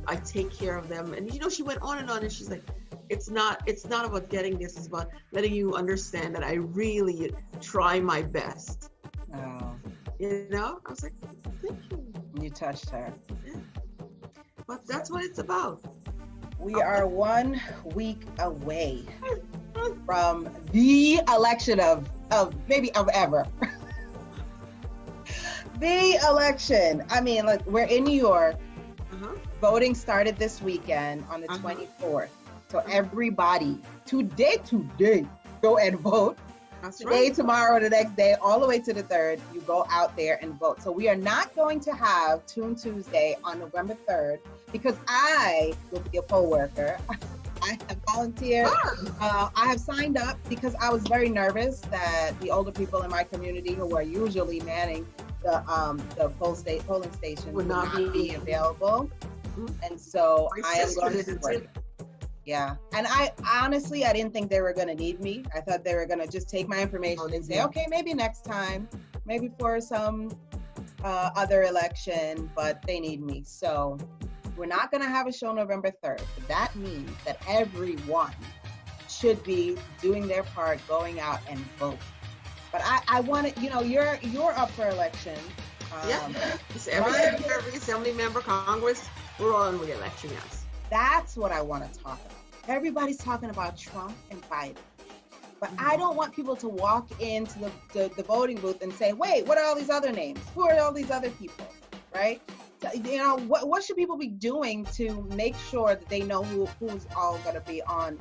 I take care of them. And she went on, and she's like, it's not about getting this, it's about letting you understand that I really try my best. Oh. I was like, thank you. You touched her. Yeah. But that's what it's about. We are 1 week away from the election of ever. The election. I mean, like, we're in New York. Voting started this weekend on the 24th. So everybody, today, go and vote. That's Today, right. tomorrow, the next day, all the way to the 3rd, you go out there and vote. So we are not going to have Tune Tuesday on November 3rd because I will be a poll worker. I have volunteered. I have signed up because I was very nervous that the older people in my community who are usually manning the polling stations would not be available. And so I am going to work. Yeah. And I honestly, I didn't think they were going to need me. I thought they were going to just take my information and say, okay, maybe next time, maybe for some other election, but they need me. So we're not going to have a show November 3rd. But that means that everyone should be doing their part, going out and vote. But I want to, you're up for election. Every assembly member, Congress, we're all in re-election, yes. That's what I want to talk about. Everybody's talking about Trump and Biden. But I don't want people to walk into the voting booth and say, wait, what are all these other names? Who are all these other people, right? So, what should people be doing to make sure that they know who's all going to be on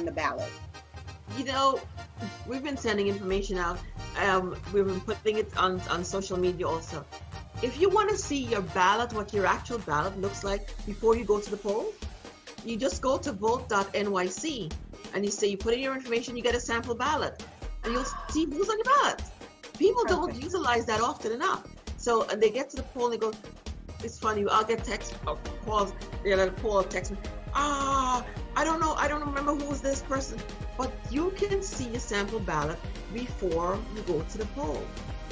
the ballot? We've been sending information out. We've been putting it on social media also. If you want to see your ballot, what your actual ballot looks like before you go to the poll, you just go to vote.nyc and you put in your information, you get a sample ballot, and you'll see who's on your ballot. People don't utilize that often enough. So and they get to the poll and they go, it's funny, I'll get text or calls, they'll let a poll text me, I don't remember who was this person. But you can see a sample ballot before you go to the poll.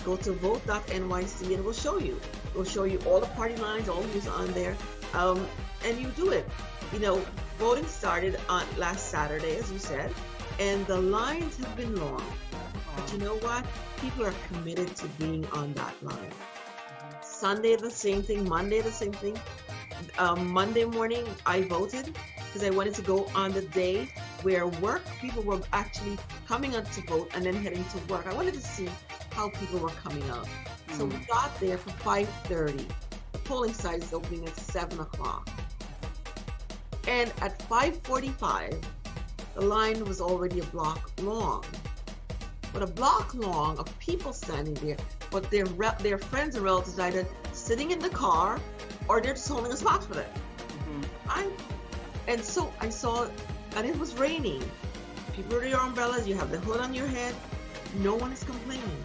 Go to vote.nyc and it will show you. It will show you all the party lines, all who's on there, and you do it. Voting started on last Saturday, as you said, and the lines have been long. But you know what? People are committed to being on that line. Sunday, the same thing. Monday, the same thing. Monday morning, I voted because I wanted to go on the day where people were actually coming out to vote and then heading to work. I wanted to see how people were coming out. So we got there for 5:30. The polling site is opening at 7 o'clock. And at 5:45, the line was already a block long. But a block long of people standing there, but their friends and relatives either sitting in the car, or they're just holding a spot for them. Mhm. And so I saw, and it was raining. People with their umbrellas, you have the hood on your head. No one is complaining.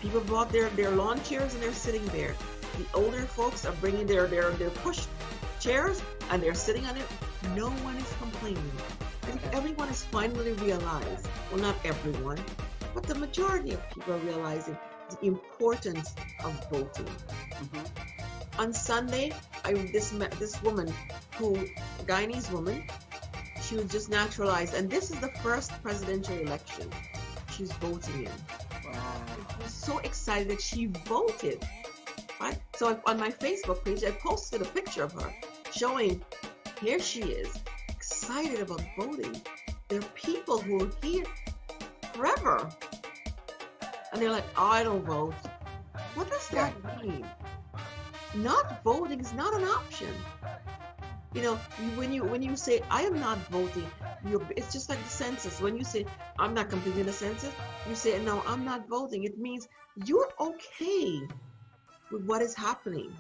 People brought their lawn chairs and they're sitting there. The older folks are bringing their push chairs and they're sitting on it. No one is complaining. I think everyone has finally realized, well, not everyone, but the majority of people are realizing the importance of voting. Mhm. On Sunday, this woman, Guyanese woman, she was just naturalized, and this is the first presidential election she's voting in. Wow. I was so excited that she voted. Right? So on my Facebook page, I posted a picture of her showing, here she is, excited about voting. There are people who are here forever. And they're like, oh, I don't vote. What does that mean? Not voting is not an option. You know, when you say, I am not voting, it's just like the census. When you say, I'm not completing the census, you say, no, I'm not voting. It means you're okay with what is happening.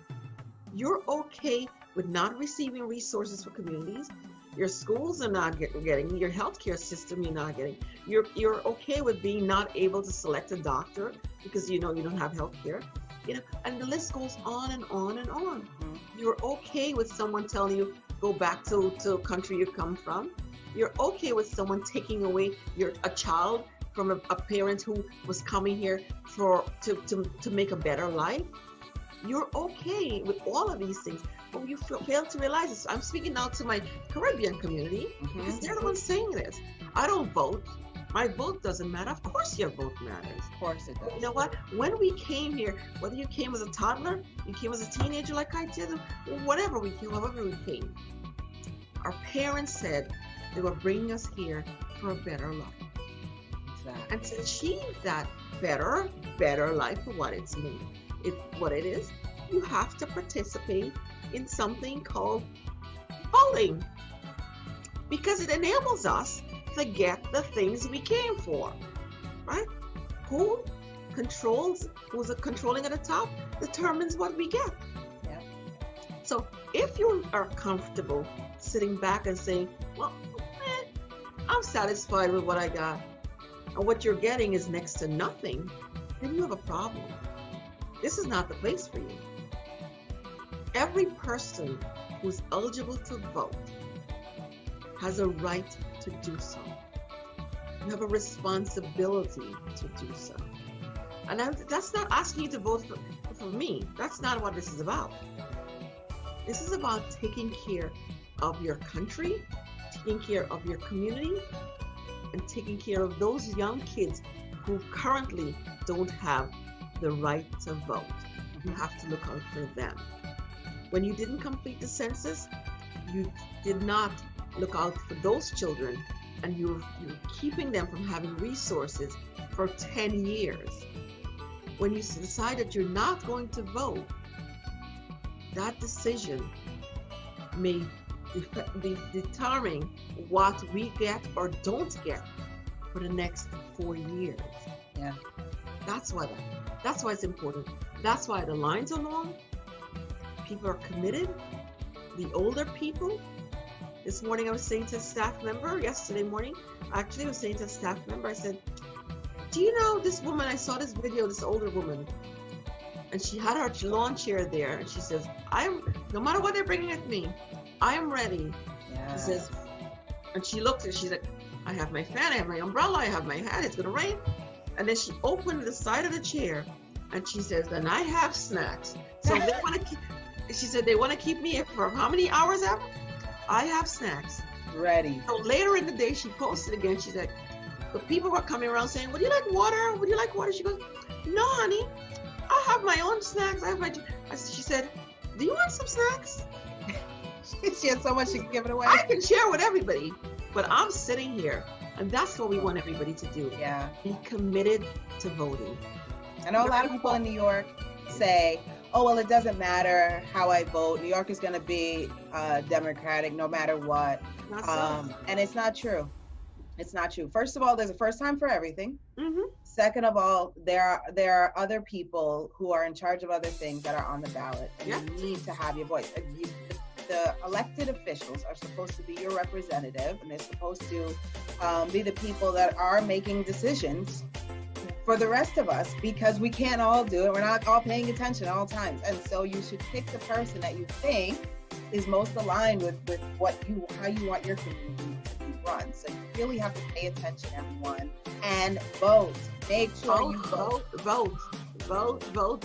You're okay with not receiving resources for communities. Your schools are not getting, your healthcare system you're not getting. You're okay with being not able to select a doctor because you know you don't have healthcare. You know, and the list goes on and on and on. Mhm. You're okay with someone telling you go back to a country you come from. You're okay with someone taking away a child from a parent who was coming here to make a better life. You're okay with all of these things, but you fail to realize this. I'm speaking now to my Caribbean community because they're the ones saying this. I don't vote. My vote doesn't matter. Of course your vote matters. Of course it does. You know what? When we came here, whether you came as a toddler, you came as a teenager like I did, whatever we came, however we came, our parents said they were bringing us here for a better life. Exactly. And to achieve that better life for what what it is, you have to participate in something called voting. Because it enables us to get the things we came for, right? Who's controlling at the top determines what we get. Yeah. So if you are comfortable sitting back and saying, well, I'm satisfied with what I got, and what you're getting is next to nothing, then you have a problem. This is not the place for you. Every person who's eligible to vote has a right to do so. You have a responsibility to do so. And that's not asking you to vote for me. That's not what this is about. This is about taking care of your country, taking care of your community, and taking care of those young kids who currently don't have the right to vote. You have to look out for them. When you didn't complete the census, you did not look out for those children, and you're keeping them from having resources for 10 years. When you decide that you're not going to vote, that decision may be determining what we get or don't get for the next 4 years. Yeah. That's why it's important. That's why the lines are long. People are committed. The older people. This morning I was saying to a staff member, yesterday morning, actually I was saying to a staff member, I said, do you know this woman, I saw this video, this older woman, and she had her lawn chair there, and she says, no matter what they're bringing at me, I am ready. Yeah. She says, and she looked and she's like, I have my fan, I have my umbrella, I have my hat, it's gonna rain. And then she opened the side of the chair and she says, and I have snacks. So they want to keep, she said, they want to keep me here for how many hours ever? I have snacks. Ready. So later in the day, she posted again. She's like, the people were coming around saying, would you like water? Would you like water? She goes, no, honey, I have my own snacks. She said, do you want some snacks? She had so much she could give it away. I can share with everybody, but I'm sitting here. And that's what we want everybody to do. Yeah. Be committed to voting. I know a lot of people in New York say, oh, well, it doesn't matter how I vote. New York is going to be Democratic no matter what. Not so. And it's not true. It's not true. First of all, there's a first time for everything. Mm-hmm. Second of all, there are other people who are in charge of other things that are on the ballot, and Yeah. you need to have your voice. The elected officials are supposed to be your representative, and they're supposed to be the people that are making decisions for the rest of us, because we can't all do it. We're not all paying attention at all times, and so you should pick the person that you think is most aligned with how you want your community to be run. So you really have to pay attention, everyone, and vote. Make sure you vote. Vote.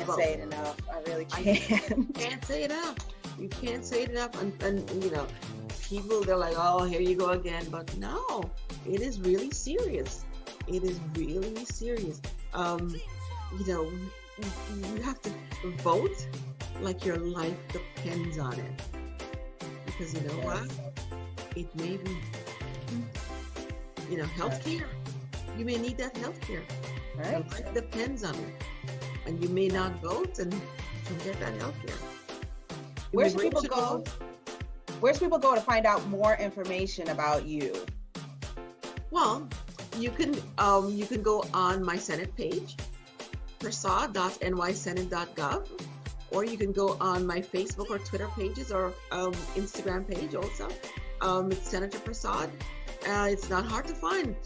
I say it enough. I really can't. Can't say it enough. You can't say it enough. And you know, people, they're like, oh, here you go again. But no, it is really serious. It is really serious. You know, you have to vote like your life depends on it. Because you know what? It may be, you know, healthcare. You may need that healthcare. Right. Your life depends on it. And you may not vote and you get that healthcare. Where should people go? Where should people go to find out more information about you? Well, you can go on my Senate page, prasad.nysenate.gov, or you can go on my Facebook or Twitter pages or Instagram page also. It's Senator Prasad. It's not hard to find.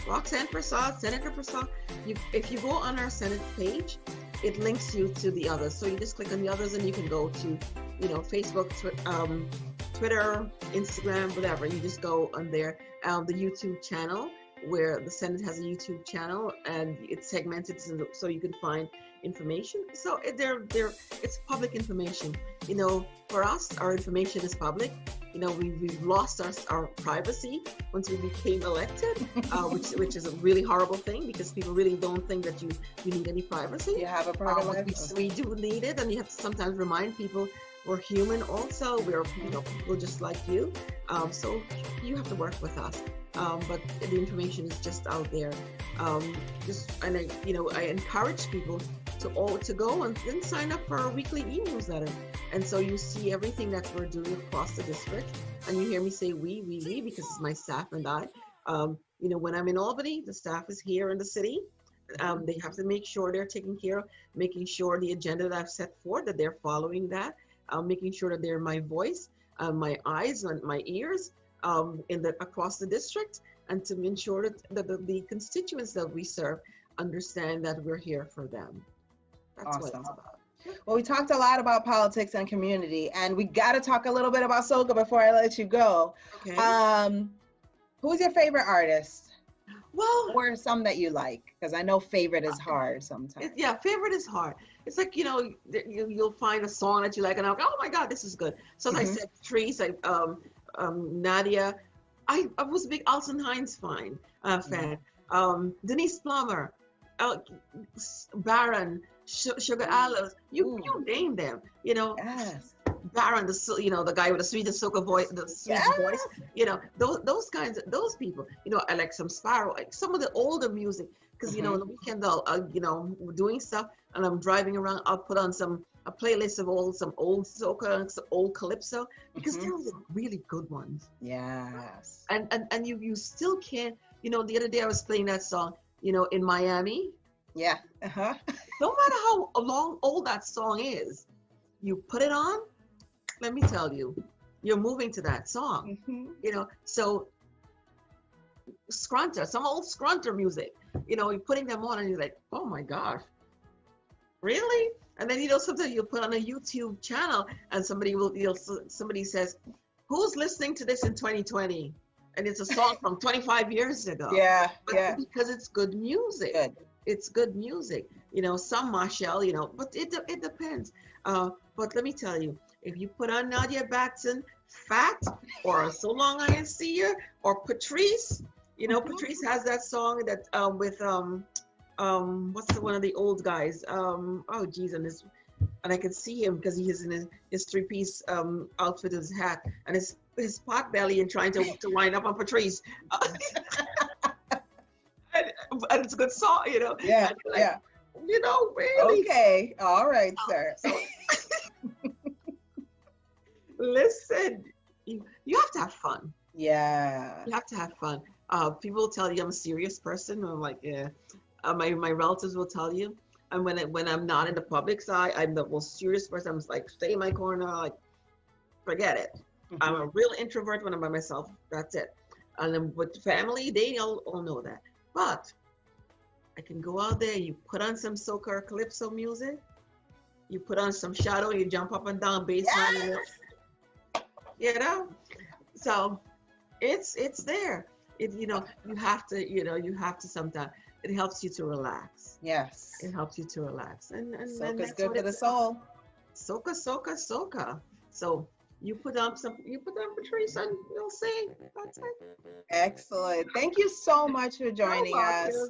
Roxanne Prasad, Senator Prasad. If you go on our Senate page, it links you to the others. So you just click on the others and you can go to, you know, Facebook, Twitter, Instagram, whatever. You just go on there. The YouTube channel, where the Senate has a YouTube channel, and it's segmented so you can find information. So it's public information. You know, for us, our information is public. You know, we've lost our privacy once we became elected, which is a really horrible thing, because people really don't think that you need any privacy. You have a private life. We do need it, and you have to sometimes remind people we're human also. We're, you know, people just like you. So you have to work with us. But the information is just out there. I encourage people to go and then sign up for our weekly e-newsletter. And so you see everything that we're doing across the district. And you hear me say we, because it's my staff and I. You know, when I'm in Albany, the staff is here in the city. They have to make sure they're taking care of, making sure the agenda that I've set forth, that they're following that, making sure that they're my voice, my eyes and my ears across the district, and to ensure that the constituents that we serve understand that we're here for them. That's what it's about. Well, we talked a lot about politics and community, and we got to talk a little bit about soca before I let you go. Okay. Who's your favorite artist? Well, or some that you like, because I know favorite is hard sometimes. Yeah, favorite is hard. It's like, you know, you'll find a song that you like, and I'm like, oh my God, this is good. So as I said, Trees, Nadia. I was a big Alton Hines fan. Denise Plummer, Baron, Sugar Alice. You name them. You know. Yes. Baron, the guy with the sweetest soca voice, the sweetest voice. You know, those people. You know, I like some Sparrow, like some of the older music, because you know, on the weekend we're doing stuff, and I'm driving around. I'll put on a playlist of some old soca, some old calypso, because they're the really good ones. Yes. And you still can't. You know, the other day I was playing that song. You know, in Miami. Yeah. No matter how old that song is, you put it on. Let me tell you, you're moving to that song. You know, so scrunter, some old scrunter music, you know, you're putting them on and you're like, oh my gosh, really? And then, you know, sometimes you'll put on a YouTube channel and somebody says, who's listening to this in 2020? And it's a song from 25 years ago. Yeah, but because it's good music. Good. It's good music. You know, some Marshall, you know, but it depends. But let me tell you, if you put on Nadia Batson, Fat, or So Long I Didn't See You, or Patrice, you know, Patrice has that song that with what's one of the old guys? Oh geez, and I can see him because he is in his three-piece outfit, his hat, and his pot belly, and trying to wind up on Patrice. and it's a good song, you know. Yeah, like, yeah. You know, really. Okay, all right, sir. So, listen, you have to have fun. Yeah. You have to have fun. People will tell you I'm a serious person. I'm like, yeah. My relatives will tell you. And when I'm not in the public side, I'm the most serious person. I'm just like, stay in my corner. Like, forget it. I'm a real introvert when I'm by myself. That's it. And then with family, they all know that. But I can go out there. You put on some soca or calypso music. You put on some shadow. You jump up and down bass line. You know. So it's there. You have to sometimes. It helps you to relax. Yes. It helps you to relax, and Soca's that's good what for the it's soul. soca, soca, soca. So you put on Patrice, and you'll see. That's it. Excellent. Thank you so much for joining How about us.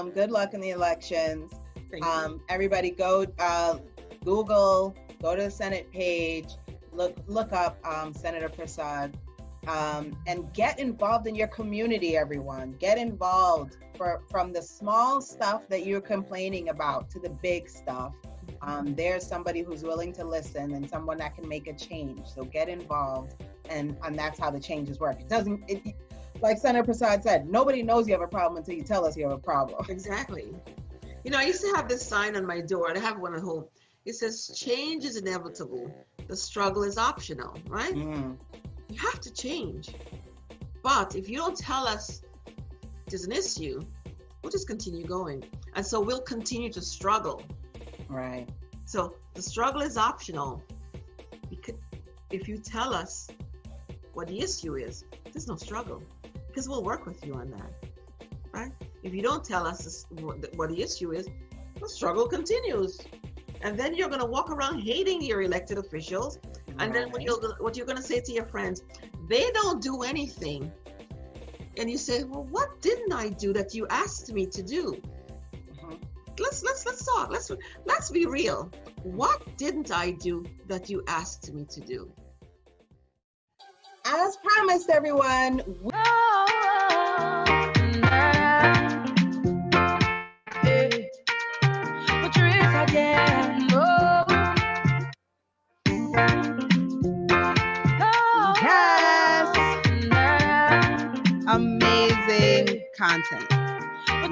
you? Good luck in the elections. Thank you. Everybody go Google, go to the Senate page, look up Senator Prasad, and get involved in your community, everyone. Get involved from the small stuff that you're complaining about to the big stuff. There's somebody who's willing to listen and someone that can make a change. So get involved, and that's how the changes work. Like Senator Prasad said, nobody knows you have a problem until you tell us you have a problem. Exactly. I used to have this sign on my door, and I have one at home. It says, "Change is inevitable. The struggle is optional." Right? Mm, You have to change. But if you don't tell us there's an issue, we'll just continue going. And so we'll continue to struggle. right. So the struggle is optional. If you tell us what the issue is, there's no struggle, because we'll work with you on that, right? If you don't tell us what the issue is, the struggle continues. And then you're going to walk around hating your elected officials. And then what you're going to say to your friends, they don't do anything. And you say, well, what didn't I do that you asked me to do? Let's talk. Let's be real. What didn't I do that you asked me to do? As promised, everyone, Patrice again. Oh. Yes. Amazing content.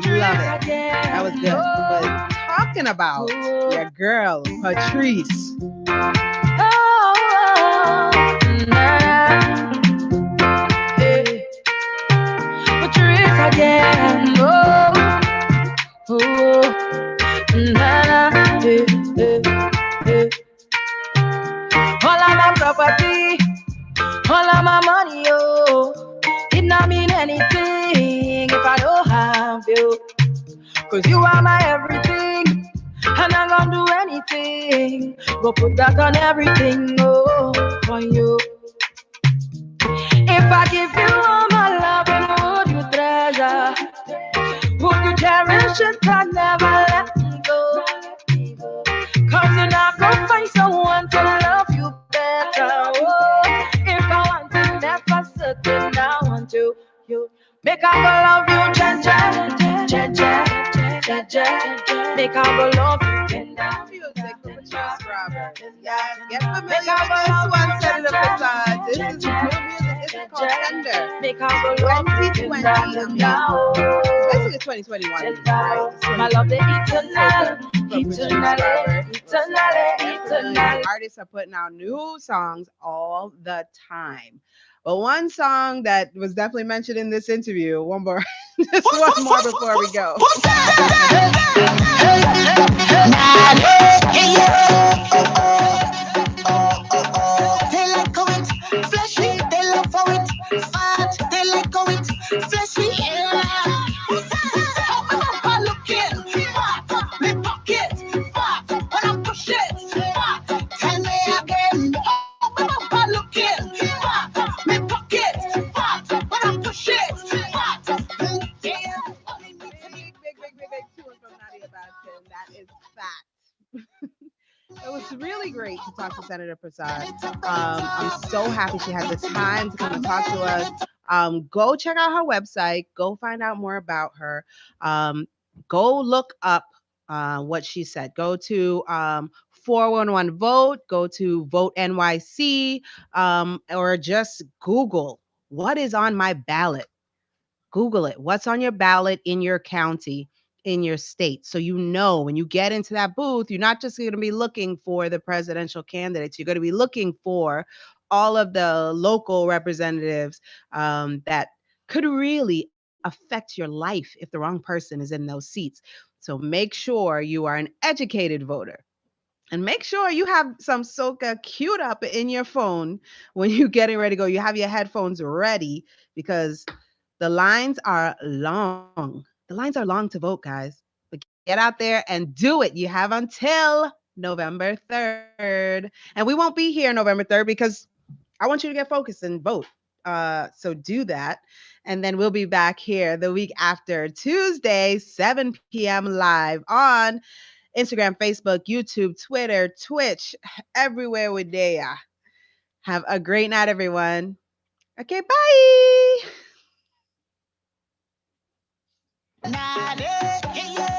Love it. That was good. But talking about your girl, Patrice. Patrice again. All of my property, all of my money, it not mean anything if I don't have you. Cause you are my everything, and I'm gonna do anything. Go put that on everything, for you. If I give you all my love, and would you treasure? Would you cherish it and never let me go? Cause you're not gonna find someone to love you better. If I want to, never certain I want you. Make I go love you, make I go love you, tender. Music for Patrice Roberts. Yes, get familiar with this one, Senator Prasad. This is new music. This is called Tender. Make I go love you, 2020, tender. especially 2021. Right? My love, the eternal. Artists are putting out new songs all the time. But one song that was definitely mentioned in this interview, one more, just one more before we go. They like how it fleshy, they love how it fat. They like how it fleshy. I look in, fat, me pocket, fat, when I push it, fat. Tell me again, I look in, fat, me pocket, fat, when I push it, fat. Yeah. Big tune from Nadia Baskin. That is fact. It was really great to talk to Senator Prasad. I'm so happy she had the time to come and talk to us. Go check out her website. Go find out more about her. Go look up what she said. Go to 411 Vote. Go to Vote NYC, or just Google what is on my ballot. Google it. What's on your ballot in your county, in your state? So you know when you get into that booth, you're not just going to be looking for the presidential candidates. You're going to be looking for all of the local representatives that could really affect your life if the wrong person is in those seats. So make sure you are an educated voter. And make sure you have some soca queued up in your phone when you're getting ready to go. You have your headphones ready because the lines are long. The lines are long to vote, guys. But get out there and do it. You have until November 3rd. And we won't be here November 3rd because I want you to get focused and vote. So do that. And then we'll be back here the week after Tuesday, 7 p.m. live on Instagram, Facebook, YouTube, Twitter, Twitch, everywhere we're there. Have a great night, everyone. Okay, bye. Nah, yeah, yeah.